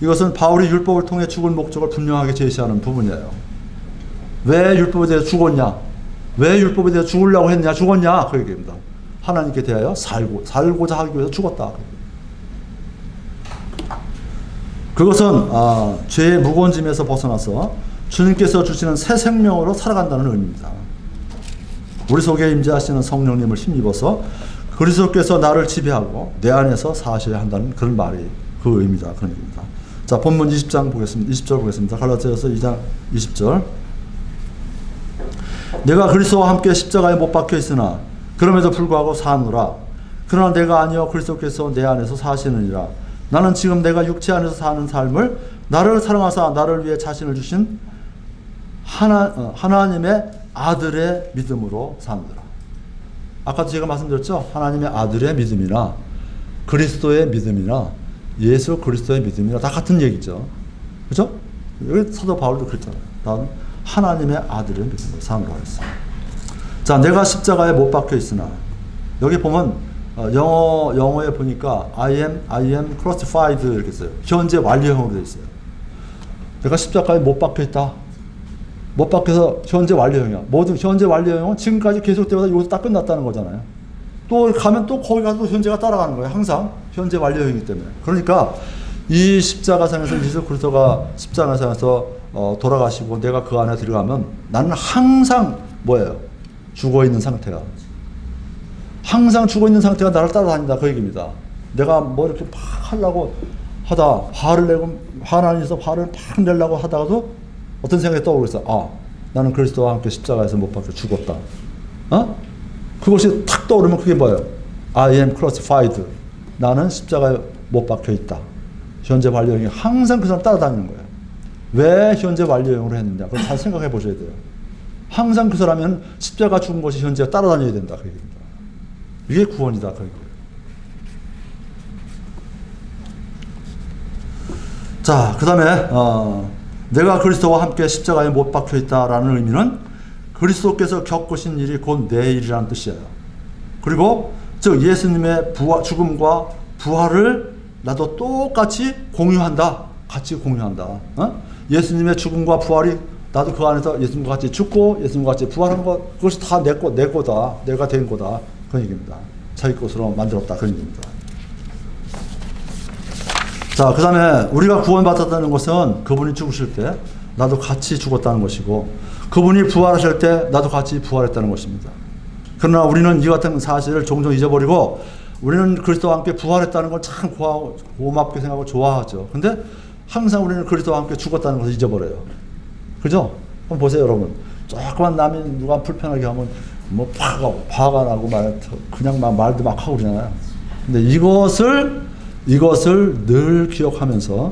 이것은 바울이 율법을 통해 죽을 목적을 분명하게 제시하는 부분이에요. 왜 율법에 대해서 죽었냐? 왜 율법에 대해서 죽으려고 했냐? 죽었냐? 그 얘기입니다. 하나님께 대하여 살고자 하기 위해서 죽었다. 그것은 죄의 무거운 짐에서 벗어나서 주님께서 주시는 새 생명으로 살아간다는 의미입니다. 우리 속에 임재하시는 성령님을 힘입어서 그리스도께서 나를 지배하고 내 안에서 사셔야 한다는 그런 말이 그 의미다. 그런 얘기입니다. 자, 본문 20장 보겠습니다. 20절 보겠습니다. 갈라디아서 2장 20절. 내가 그리스도와 함께 십자가에 못 박혀 있으나 그럼에도 불구하고 사노라. 그러나 내가 아니요 그리스도께서 내 안에서 사시느니라. 나는 지금 내가 육체 안에서 사는 삶을 나를 사랑하사 나를 위해 자신을 주신 하나님의 아들의 믿음으로 사느라. 아까도 제가 말씀드렸죠. 하나님의 아들의 믿음이나 그리스도의 믿음이나 예수 그리스도의 믿음이나 다 같은 얘기죠. 그죠? 여기 사도 바울도 그랬잖아요. 난 하나님의 아들의 믿음으로 사느라 했어. 자, 내가 십자가에 못 박혀 있으나, 여기 보면 영어에 보니까 I am crucified 이렇게 써요. 현재 완료형으로 되어 있어요. 내가 십자가에 못 박혀 있다. 못 박혀서 현재 완료형이야. 모든 현재 완료형은 지금까지 계속되다가 여기서 딱 끝났다는 거잖아요. 또 가면 또 거기 가서 현재가 따라가는 거예요. 항상 현재 완료형이기 때문에. 그러니까 이 십자가상에서 예수 그리스도가 십자가상에서 돌아가시고 내가 그 안에 들어가면 나는 항상 뭐예요? 죽어 있는 상태야. 항상 죽어 있는 상태가 나를 따라다닌다. 그 얘기입니다. 내가 뭐 이렇게 팍 하려고 하다 화를 내고 화나서 화를 팍 내려고 하다가도 어떤 생각이 떠오르겠어. 나는 그리스도와 함께 십자가에서 못 박혀 죽었다. 그것이 탁 떠오르면 그게 뭐예요? I am crucified. 나는 십자가에 못 박혀 있다. 현재 완료형이 항상 그 사람 따라다니는 거예요. 왜 현재 완료형으로 했느냐? 그걸 잘 생각해 보셔야 돼요. 항상 그 사람은 십자가 죽은 것이 현재가 따라다녀야 된다. 그 얘기입니다. 이게 구원이다. 그 얘기예요. 자, 그 다음에 내가 그리스도와 함께 십자가에 못 박혀 있다라는 의미는 그리스도께서 겪으신 일이 곧 내 일이라는 뜻이에요. 그리고 즉 예수님의 죽음과 부활을 나도 똑같이 공유한다. 같이 공유한다. 예수님의 죽음과 부활이 나도 그 안에서 예수님과 같이 죽고 예수님과 같이 부활한 것, 그것이 다 내 거다. 내가 된 거다. 그런 얘기입니다. 자기 것으로 만들었다. 그런 얘기입니다. 자, 그 다음에 우리가 구원받았다는 것은 그분이 죽으실 때 나도 같이 죽었다는 것이고 그분이 부활하실 때 나도 같이 부활했다는 것입니다. 그러나 우리는 이 같은 사실을 종종 잊어버리고 우리는 그리스도와 함께 부활했다는 걸 참 고맙게 생각하고 좋아하죠. 근데 항상 우리는 그리스도와 함께 죽었다는 것을 잊어버려요. 그죠? 한번 보세요, 여러분. 조금만 남이 누가 불편하게 하면 뭐 화가 나고 그냥 말도 막 하고 그러잖아요. 근데 이것을 늘 기억하면서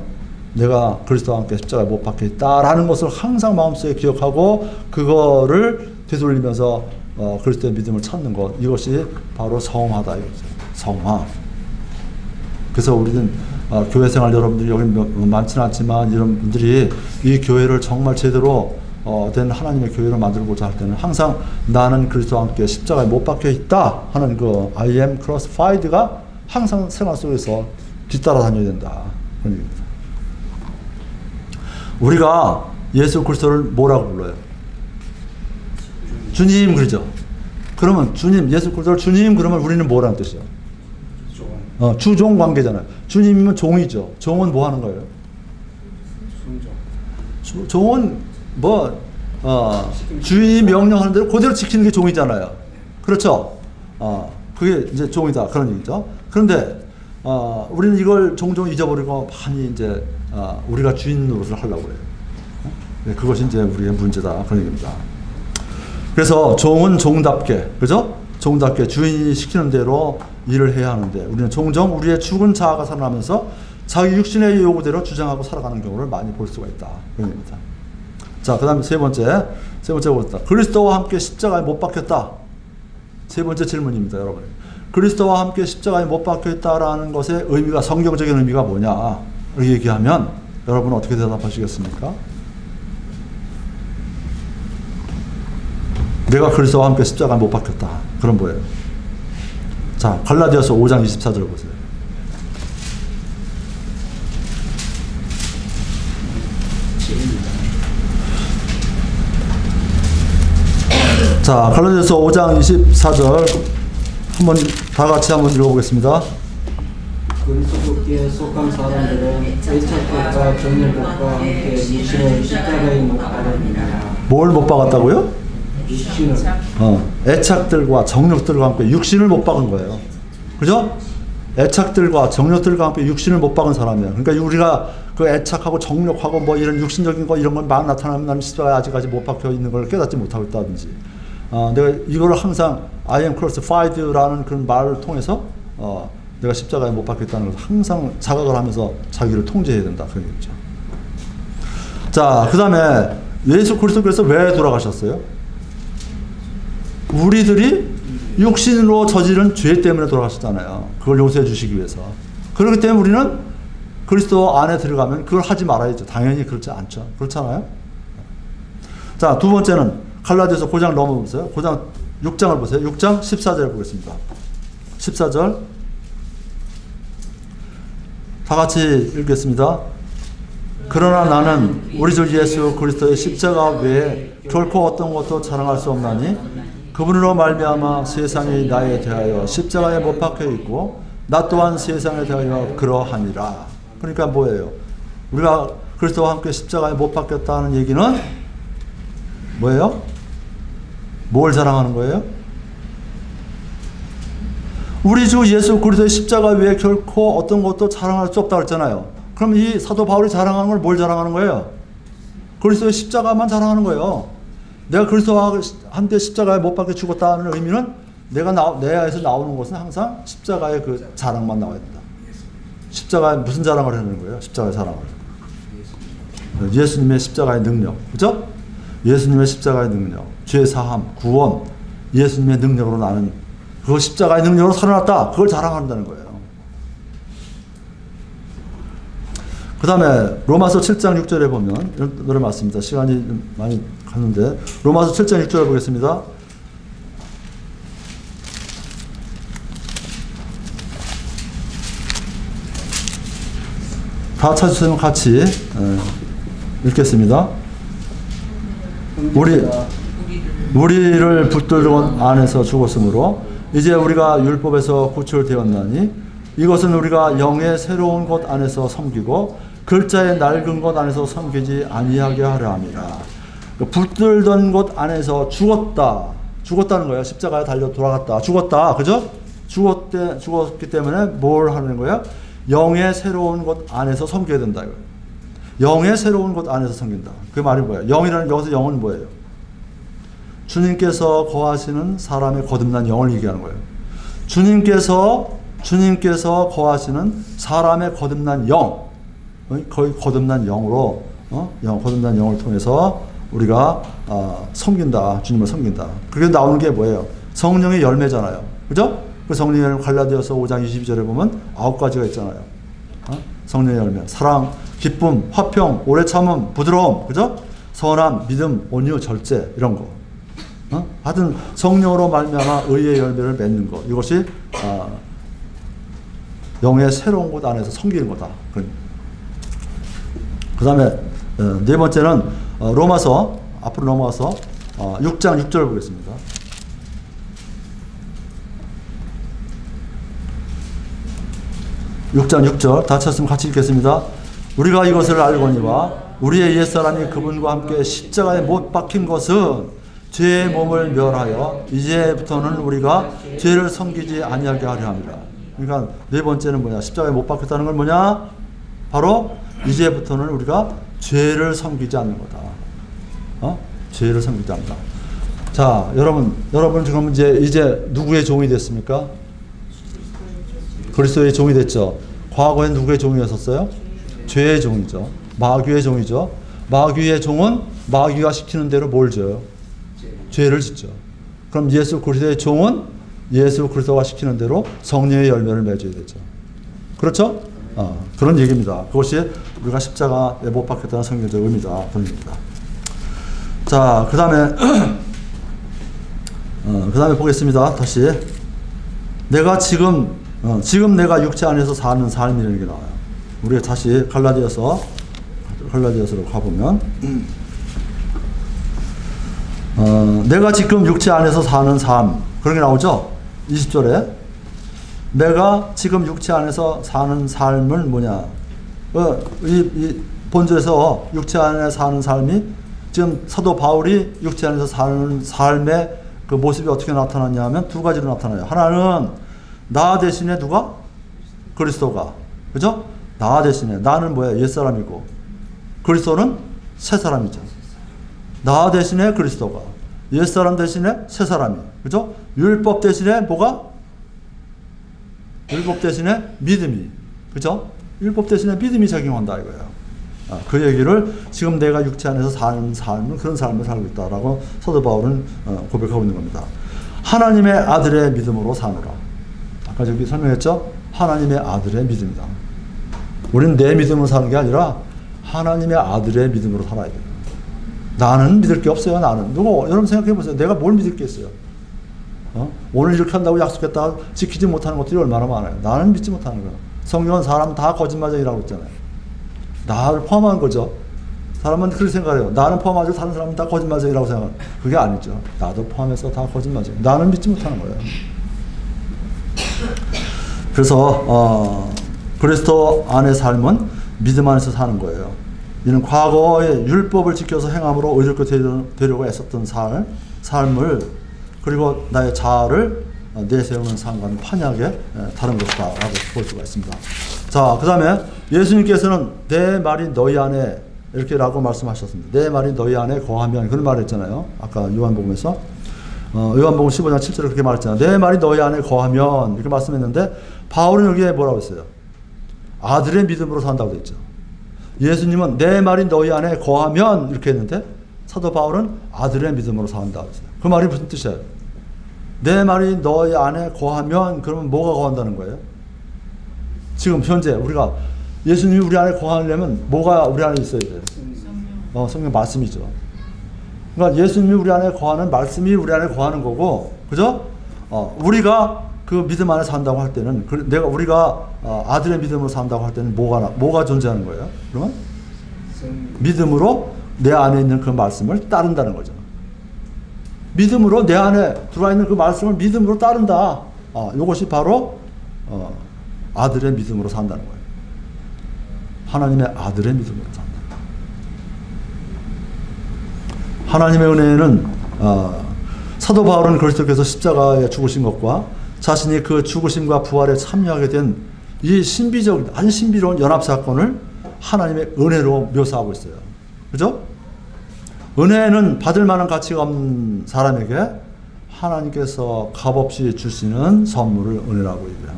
내가 그리스도와 함께 십자가에 못 박혀 있다라는 것을 항상 마음속에 기억하고 그거를 되돌리면서 그리스도의 믿음을 찾는 것, 이것이 바로 성화다 이거죠. 성화. 그래서 우리는 교회 생활 여러분들이 여기 많지는 않지만 이런 분들이 이 교회를 정말 제대로 된 하나님의 교회를 만들고자 할 때는 항상 나는 그리스도와 함께 십자가에 못 박혀 있다 하는 그 I am crucified가 항상 생활 속에서 뒤따라 다녀야 된다. 그런 얘기입니다. 우리가 예수 그리스도를 뭐라고 불러요? 주님 그러죠. 그러면 주님, 예수 그리스도를 주님 그러면 우리는 뭐라는 뜻이요? 주종 관계잖아요. 주님이면 종이죠. 종은 뭐 하는 거예요? 종은 주인이 명령하는 대로 그대로 지키는 게 종이잖아요. 그렇죠? 그게 이제 종이다. 그런 얘기죠. 그런데 우리는 이걸 종종 잊어버리고 많이 이제 우리가 주인 노릇을 하려고 해요. 그것이 이제 우리의 문제다. 그런 얘기입니다. 그래서 종은 종답게, 그죠? 종답게 주인이 시키는 대로 일을 해야 하는데 우리는 종종 우리의 죽은 자아가 살아나면서 자기 육신의 요구대로 주장하고 살아가는 경우를 많이 볼 수가 있다. 그런 겁니다. 자, 그 다음에 세 번째 보겠습니다. 그리스도와 함께 십자가에 못 박혔다. 세 번째 질문입니다, 여러분. 그리스도와 함께 십자가에 못 박혔다라는 것의 의미가, 성경적인 의미가 뭐냐? 이렇게 얘기하면 여러분 어떻게 대답하시겠습니까? 내가 그리스도와 함께 십자가에 못 박혔다. 그럼 뭐예요? 자, 갈라디아서 5장 24절 보세요. 자, 갈라디아서 5장 24절 한번 다 같이 한번 읽어보겠습니다. 그리스도께 속한 사람들은 애착들과 정열들과 함께 육신을 십자가에 못 박았느니라. 뭘 못 박았다고요? 육신을. 애착들과 정력들과 함께 육신을 못 박은 거예요. 그죠? 애착들과 정력들과 함께 육신을 못 박은 사람이에요. 그러니까 우리가 그 애착하고 정력하고 뭐 이런 육신적인 거 이런 건 막 나타나면 나는 십자가에 아직까지 못 박혀 있는 걸 깨닫지 못하고 있다든지. 내가 이걸 항상 I am crucified라는 그런 말을 통해서 내가 십자가에 못 박혔다는 것을 항상 자각을 하면서 자기를 통제해야 된다. 그런 얘기죠. 자, 그 다음에 예수 그리스도께서 왜 돌아가셨어요? 우리들이 육신으로 저지른 죄 때문에 돌아가셨잖아요. 그걸 용서해 주시기 위해서. 그렇기 때문에 우리는 그리스도 안에 들어가면 그걸 하지 말아야죠. 당연히 그렇지 않죠. 그렇잖아요. 자, 두 번째는 갈라디아서 9장 넘어보세요. 9장 6장을 보세요. 6장 14절 보겠습니다. 14절 다 같이 읽겠습니다. 그러나 나는 우리 주 예수 그리스도의 십자가 외에 결코 어떤 것도 자랑할 수 없나니 그분으로 말미암아 세상이 나에 대하여 십자가에 못 박혀 있고 나 또한 세상에 대하여 그러하니라. 그러니까 뭐예요? 우리가 그리스도와 함께 십자가에 못 박혔다는 얘기는 뭐예요? 뭘 자랑하는 거예요? 우리 주 예수 그리스도의 십자가 외에 결코 어떤 것도 자랑할 수 없다고 했잖아요. 그럼 이 사도 바울이 자랑하는 걸 뭘 자랑하는 거예요? 그리스도의 십자가만 자랑하는 거예요. 내가 그리스도와 함께 십자가에 못 박혀 죽었다는 의미는 내 안에서 나오는 것은 항상 십자가의 그 자랑만 나와야 된다. 십자가에 무슨 자랑을 하는 거예요? 십자가의 자랑을. 예수님의 십자가의 능력. 그죠? 예수님의 십자가의 능력. 죄 사함, 구원. 예수님의 능력으로 나는 그 십자가의 능력으로 살아났다. 그걸 자랑한다는 거예요. 그 다음에 로마서 7장 6절에 보면 이런 노래 맞습니다. 시간이 많이 갔는데 로마서 7장 6절을 보겠습니다. 다 찾으시면 같이 읽겠습니다. 우리를 붙들던 안에서 죽었으므로 이제 우리가 율법에서 구출되었나니 이것은 우리가 영의 새로운 것 안에서 섬기고 글자의 낡은 것 안에서 섬기지 아니하게 하려 함이라. 붙들던 것 안에서 죽었다는 거예요. 십자가에 달려 돌아갔다. 죽었다. 그죠? 죽었기 때문에 뭘 하는 거예요? 영의 새로운 것 안에서 섬겨야 된다. 이거예요. 영의 새로운 것 안에서 섬긴다. 그 말이 뭐예요? 영이라는 여기서 영은 뭐예요? 주님께서 거하시는 사람의 거듭난 영을 얘기하는 거예요. 주님께서 거하시는 사람의 거듭난 영, 거의 거듭난 영으로, 거듭난 영을 통해서 우리가 섬긴다. 주님을 섬긴다. 그게 나오는 게 뭐예요? 성령의 열매잖아요. 그죠? 그 성령의 열매 갈라디아서 5장 22절에 보면 9가지가 있잖아요. 성령의 열매, 사랑, 기쁨, 화평, 오래 참음, 부드러움, 그죠? 선함, 믿음, 온유, 절제 이런 거. 하여튼 성령으로 말미암아 의의 열매를 맺는 것. 이것이 영의 새로운 곳 안에서 섬기는 거다. 그 다음에 네 번째는 로마서 앞으로 넘어가서 6장 6절을 보겠습니다. 6장 6절 다 쳤으면 같이 읽겠습니다. 우리가 이것을 알거니와 우리의 옛사람이 그분과 함께 십자가에 못 박힌 것은 죄의 몸을 멸하여 이제부터는 우리가 죄를 섬기지 아니하게 하려 합니다. 그러니까 네 번째는 뭐냐? 십자가에 못 박혔다는 건 뭐냐? 바로 이제부터는 우리가 죄를 섬기지 않는 거다. 죄를 섬기지 않는다. 자, 여러분 지금 이제 누구의 종이 됐습니까? 그리스도의 종이 됐죠. 과거에 누구의 종이었었어요? 죄의 종이죠. 마귀의 종이죠. 마귀의 종은 마귀가 시키는 대로 뭘 져요? 죄를 짓죠. 그럼 예수 그리스도의 종은 예수 그리스도가 시키는 대로 성령의 열매를 맺어야 되죠. 그렇죠? 그런 얘기입니다. 그것이 우리가 십자가에 못 박혔다는 성경적 의미다. 그런 얘기입니다. 자, 그 다음에 보겠습니다. 다시. 내가 지금 내가 육체 안에서 사는 삶이라는 게 나와요. 우리가 다시 갈라디아서로 가보면, 내가 지금 육체 안에서 사는 삶, 그런 게 나오죠? 20절에. 내가 지금 육체 안에서 사는 삶을 뭐냐? 이 본절에서 육체 안에 사는 삶이 지금 사도 바울이 육체 안에서 사는 삶의 그 모습이 어떻게 나타나냐 하면 두 가지로 나타나요. 하나는 나 대신에 누가? 그리스도가. 그죠? 나 대신에. 나는 뭐야? 옛사람이고. 그리스도는 새사람이죠. 나 대신에 그리스도가. 옛사람 대신에 새사람이. 그죠? 율법 대신에 뭐가? 율법 대신에 믿음이. 그죠? 율법 대신에 믿음이 적용한다 이거예요. 그 얘기를 지금 내가 육체 안에서 사는 삶은 그런 삶을 살고 있다라고 사도 바울은 고백하고 있는 겁니다. 하나님의 아들의 믿음으로 사노라. 아까 저기 설명했죠? 하나님의 아들의 믿음이다. 우리는 내 믿음으로 사는 게 아니라 하나님의 아들의 믿음으로 살아야 돼요. 나는 믿을 게 없어요. 나는. 여러분 생각해 보세요. 내가 뭘 믿을 게 있어요? 오늘 이렇게 한다고 약속했다가 지키지 못하는 것들이 얼마나 많아요. 나는 믿지 못하는 거예요. 성경은 사람 다 거짓말쟁이라고 했잖아요. 나를 포함한 거죠. 사람은 그렇게 생각해요. 나는 포함하죠. 다른 사람은 다 거짓말쟁이라고 생각해요. 그게 아니죠. 나도 포함해서 다 거짓말쟁이. 나는 믿지 못하는 거예요. 그래서 그리스도 안의 삶은 믿음 안에서 사는 거예요. 이는 과거의 율법을 지켜서 행함으로 의롭게 되려고 애썼던 삶을 그리고 나의 자아를 내세우는 삶과는 판약에 다른 것이다 라고 볼 수가 있습니다. 자, 그 다음에 예수님께서는 내 말이 너희 안에 이렇게 라고 말씀하셨습니다. 내 말이 너희 안에 거하면 그런 말을 했잖아요. 아까 요한복음에서 요한복음 15장 7절에 그렇게 말했잖아요. 내 말이 너희 안에 거하면 이렇게 말씀했는데 바울은 여기에 뭐라고 했어요? 아들의 믿음으로 산다고 했죠. 예수님은 내 말이 너희 안에 거하면 이렇게 했는데 사도 바울은 아들의 믿음으로 산다고 했어요. 그 말이 무슨 뜻이에요? 내 말이 너희 안에 거하면 그러면 뭐가 거한다는 거예요? 지금 현재 우리가 예수님이 우리 안에 거하려면 뭐가 우리 안에 있어야 돼요? 성경 말씀이죠. 그러니까 예수님이 우리 안에 거하는 말씀이 우리 안에 거하는 거고, 그죠? 우리가 그 믿음 안에 산다고 할 때는 우리가 아들의 믿음으로 산다고 할 때는 뭐가 존재하는 거예요? 그러면 믿음으로 내 안에 있는 그 말씀을 따른다는 거죠. 믿음으로 내 안에 들어와 있는 그 말씀을 믿음으로 따른다. 이것이 바로 아들의 믿음으로 산다는 거예요. 하나님의 아들의 믿음으로 산다. 하나님의 은혜는 사도 바울은 그리스도께서 십자가에 죽으신 것과 자신이 그 죽으심과 부활에 참여하게 된 이 아주 신비로운 연합 사건을 하나님의 은혜로 묘사하고 있어요. 그죠? 은혜는 받을 만한 가치가 없는 사람에게 하나님께서 값없이 주시는 선물을 은혜라고 얘기합니다.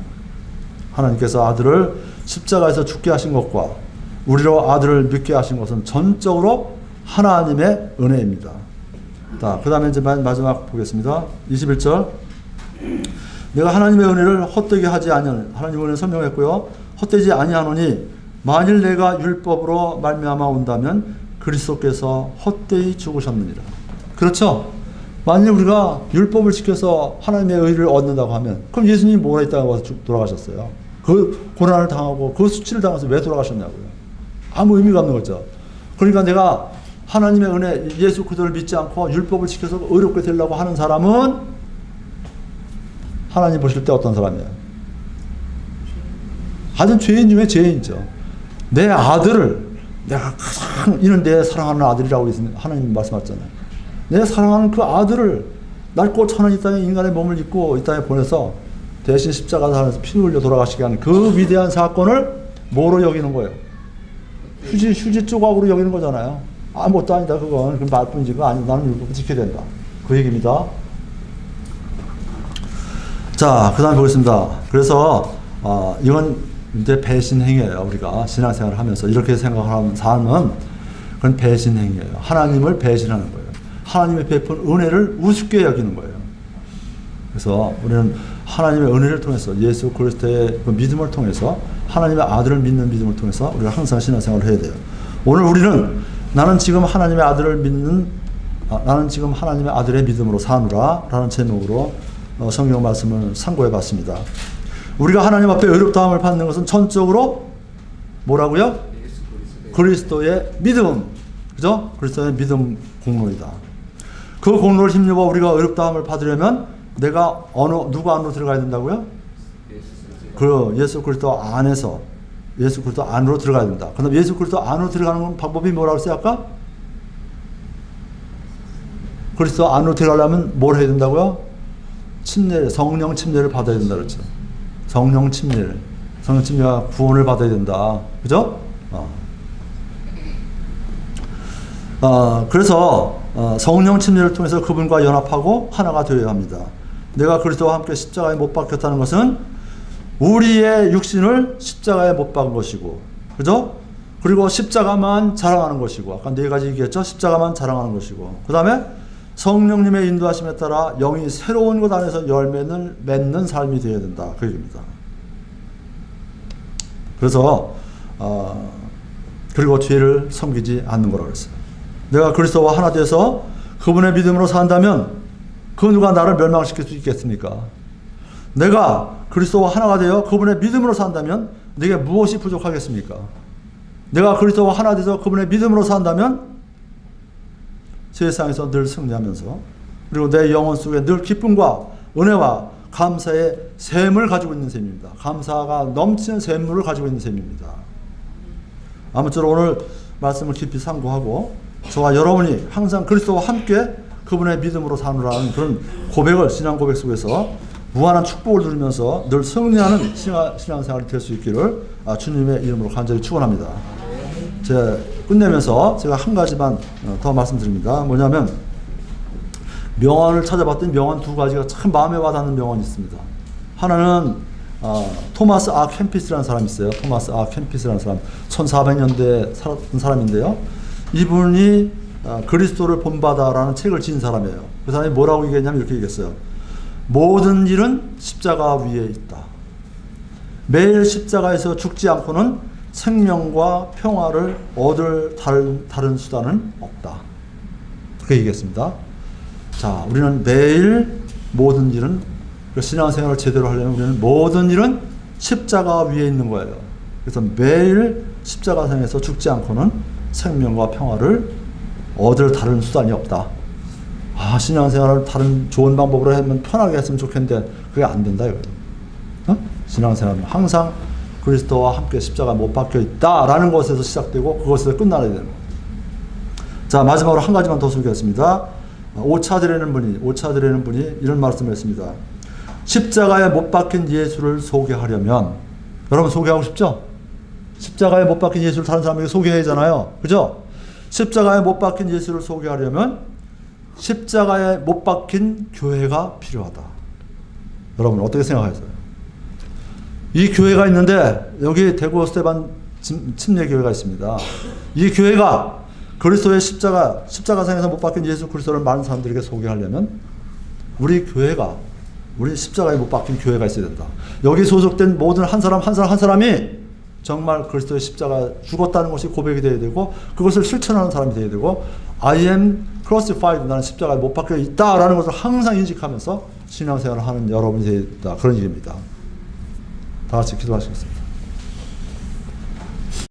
하나님께서 아들을 십자가에서 죽게 하신 것과 우리로 아들을 믿게 하신 것은 전적으로 하나님의 은혜입니다. 자, 그 다음에 이제 마지막 보겠습니다. 21절. 내가 하나님의 은혜를 헛되게 하지 아니하는, 하나님의 은혜를 설명했고요. 헛되지 아니하노니 만일 내가 율법으로 말미암아 온다면 그리스도께서 헛되이 죽으셨느니라. 그렇죠? 만일 우리가 율법을 지켜서 하나님의 의를 얻는다고 하면 그럼 예수님이 뭐가 있다고 와서 돌아가셨어요? 그 고난을 당하고 그 수치를 당해서 왜 돌아가셨냐고요? 아무 의미가 없는 거죠. 그러니까 내가 하나님의 은혜, 예수 그리스도를 믿지 않고 율법을 지켜서 의롭게 되려고 하는 사람은 하나님 보실 때 어떤 사람이에요? 아주 죄인 중에 죄인이죠. 내 아들을 내가 가장 이는 내 사랑하는 아들이라고 하나님 말씀하셨잖아요. 내 사랑하는 그 아들을 낡고 천한 이 땅에 인간의 몸을 입고 이 땅에 보내서 대신 십자가 산에서 피 흘려 돌아가시게 하는 그 위대한 사건을 뭐로 여기는 거예요? 휴지 조각으로 여기는 거잖아요. 아무것도 아니다 그건. 그 말뿐이지. 그거 아니 나는 율법을 지켜야 된다. 그 얘기입니다. 자, 그 다음에 보겠습니다. 그래서 이건 근데 배신행위예요. 우리가 신앙생활을 하면서 이렇게 생각하는 삶은 그건 배신행위예요. 하나님을 배신하는 거예요. 하나님의 베푼 은혜를 우습게 여기는 거예요. 그래서 우리는 하나님의 은혜를 통해서 예수 그리스도의 그 믿음을 통해서 하나님의 아들을 믿는 믿음을 통해서 우리가 항상 신앙생활을 해야 돼요. 오늘 우리는 나는 지금 하나님의 아들을 믿는 나는 지금 하나님의 아들의 믿음으로 사노라 라는 제목으로 성경 말씀을 상고해 봤습니다. 우리가 하나님 앞에 의롭다함을 받는 것은 전적으로 뭐라고요? 그리스도의 믿음. 그죠? 그리스도의 믿음 공로이다. 그 공로를 힘입어 우리가 의롭다함을 받으려면 내가 누구 안으로 들어가야 된다고요? 그 예수 그리스도 안에서 예수 그리스도 안으로 들어가야 된다. 그럼 예수 그리스도 안으로 들어가는 방법이 뭐라고 했어요 아까? 그리스도 안으로 들어가려면 뭘 해야 된다고요? 침례, 성령 침례를 받아야 된다 그랬죠. 성령 침례가 구원을 받아야 된다. 그죠? 그래서 성령 침례를 통해서 그분과 연합하고 하나가 되어야 합니다. 내가 그리스도와 함께 십자가에 못 박혔다는 것은 우리의 육신을 십자가에 못 박은 것이고, 그죠? 그리고 십자가만 자랑하는 것이고, 아까 네 가지 얘기했죠? 십자가만 자랑하는 것이고, 그 다음에 성령님의 인도하심에 따라 영이 새로운 것 안에서 열매를 맺는 삶이 되어야 된다. 그 얘기입니다. 그래서 그리고 죄를 섬기지 않는 거라고 했어요. 내가 그리스도와 하나 돼서 그분의 믿음으로 산다면 그 누가 나를 멸망시킬 수 있겠습니까? 내가 그리스도와 하나가 되어 그분의 믿음으로 산다면 내게 무엇이 부족하겠습니까? 내가 그리스도와 하나 돼서 그분의 믿음으로 산다면 세상에서 늘 승리하면서 그리고 내 영혼 속에 늘 기쁨과 은혜와 감사의 샘을 가지고 있는 셈입니다. 감사가 넘치는 샘물을 가지고 있는 셈입니다. 아무쪼록 오늘 말씀을 깊이 상고하고 저와 여러분이 항상 그리스도와 함께 그분의 믿음으로 사느라는 그런 고백을 신앙 고백 속에서 무한한 축복을 누리면서 늘 승리하는 신앙생활이 될 수 있기를 주님의 이름으로 간절히 축원합니다. 제가 끝내면서 제가 한 가지만 더 말씀드립니다. 뭐냐면 명언을 찾아봤더니 명언 두 가지가 참 마음에 와닿는 명언이 있습니다. 하나는 토마스 아 캠피스라는 사람이 있어요. 토마스 아 캠피스라는 사람 1400년대에 살았던 사람인데요. 이분이 그리스도를 본받아라는 책을 지은 사람이에요. 그 사람이 뭐라고 얘기했냐면 이렇게 얘기했어요. 모든 일은 십자가 위에 있다. 매일 십자가에서 죽지 않고는 생명과 평화를 얻을 다른 수단은 없다. 그렇게 얘기했습니다. 자, 우리는 매일 모든 일은 신앙생활을 제대로 하려면 우리는 모든 일은 십자가 위에 있는 거예요. 그래서 매일 십자가상에서 죽지 않고는 생명과 평화를 얻을 다른 수단이 없다. 신앙생활을 다른 좋은 방법으로 하면 편하게 했으면 좋겠는데 그게 안 된다 이거예요. 신앙생활은 항상 그리스도와 함께 십자가에 못 박혀 있다라는 것에서 시작되고 그것에서 끝나야 되는 거예요. 자, 마지막으로 한 가지만 더 소개하겠습니다. 오차드레는 분이 이런 말씀을 했습니다. 십자가에 못 박힌 예수를 소개하려면 여러분 소개하고 싶죠? 십자가에 못 박힌 예수를 다른 사람에게 소개해야 하잖아요. 그죠? 십자가에 못 박힌 예수를 소개하려면 십자가에 못 박힌 교회가 필요하다. 여러분 어떻게 생각하세요? 이 교회가 있는데 여기 대구 스테반 침례교회가 있습니다. 이 교회가 그리스도의 십자가상에서 못 박힌 예수 그리스도를 많은 사람들에게 소개하려면 우리 십자가에 못 박힌 교회가 있어야 된다. 여기 소속된 모든 한 사람이 정말 그리스도의 십자가 죽었다는 것이 고백이 되어야 되고 그것을 실천하는 사람이 되어야 되고 I am crucified, 나는 십자가에 못 박혀 있다라는 것을 항상 인식하면서 신앙생활을 하는 여러분이 되어야 된다. 그런 얘기입니다. 다 같이 기도하시겠습니다.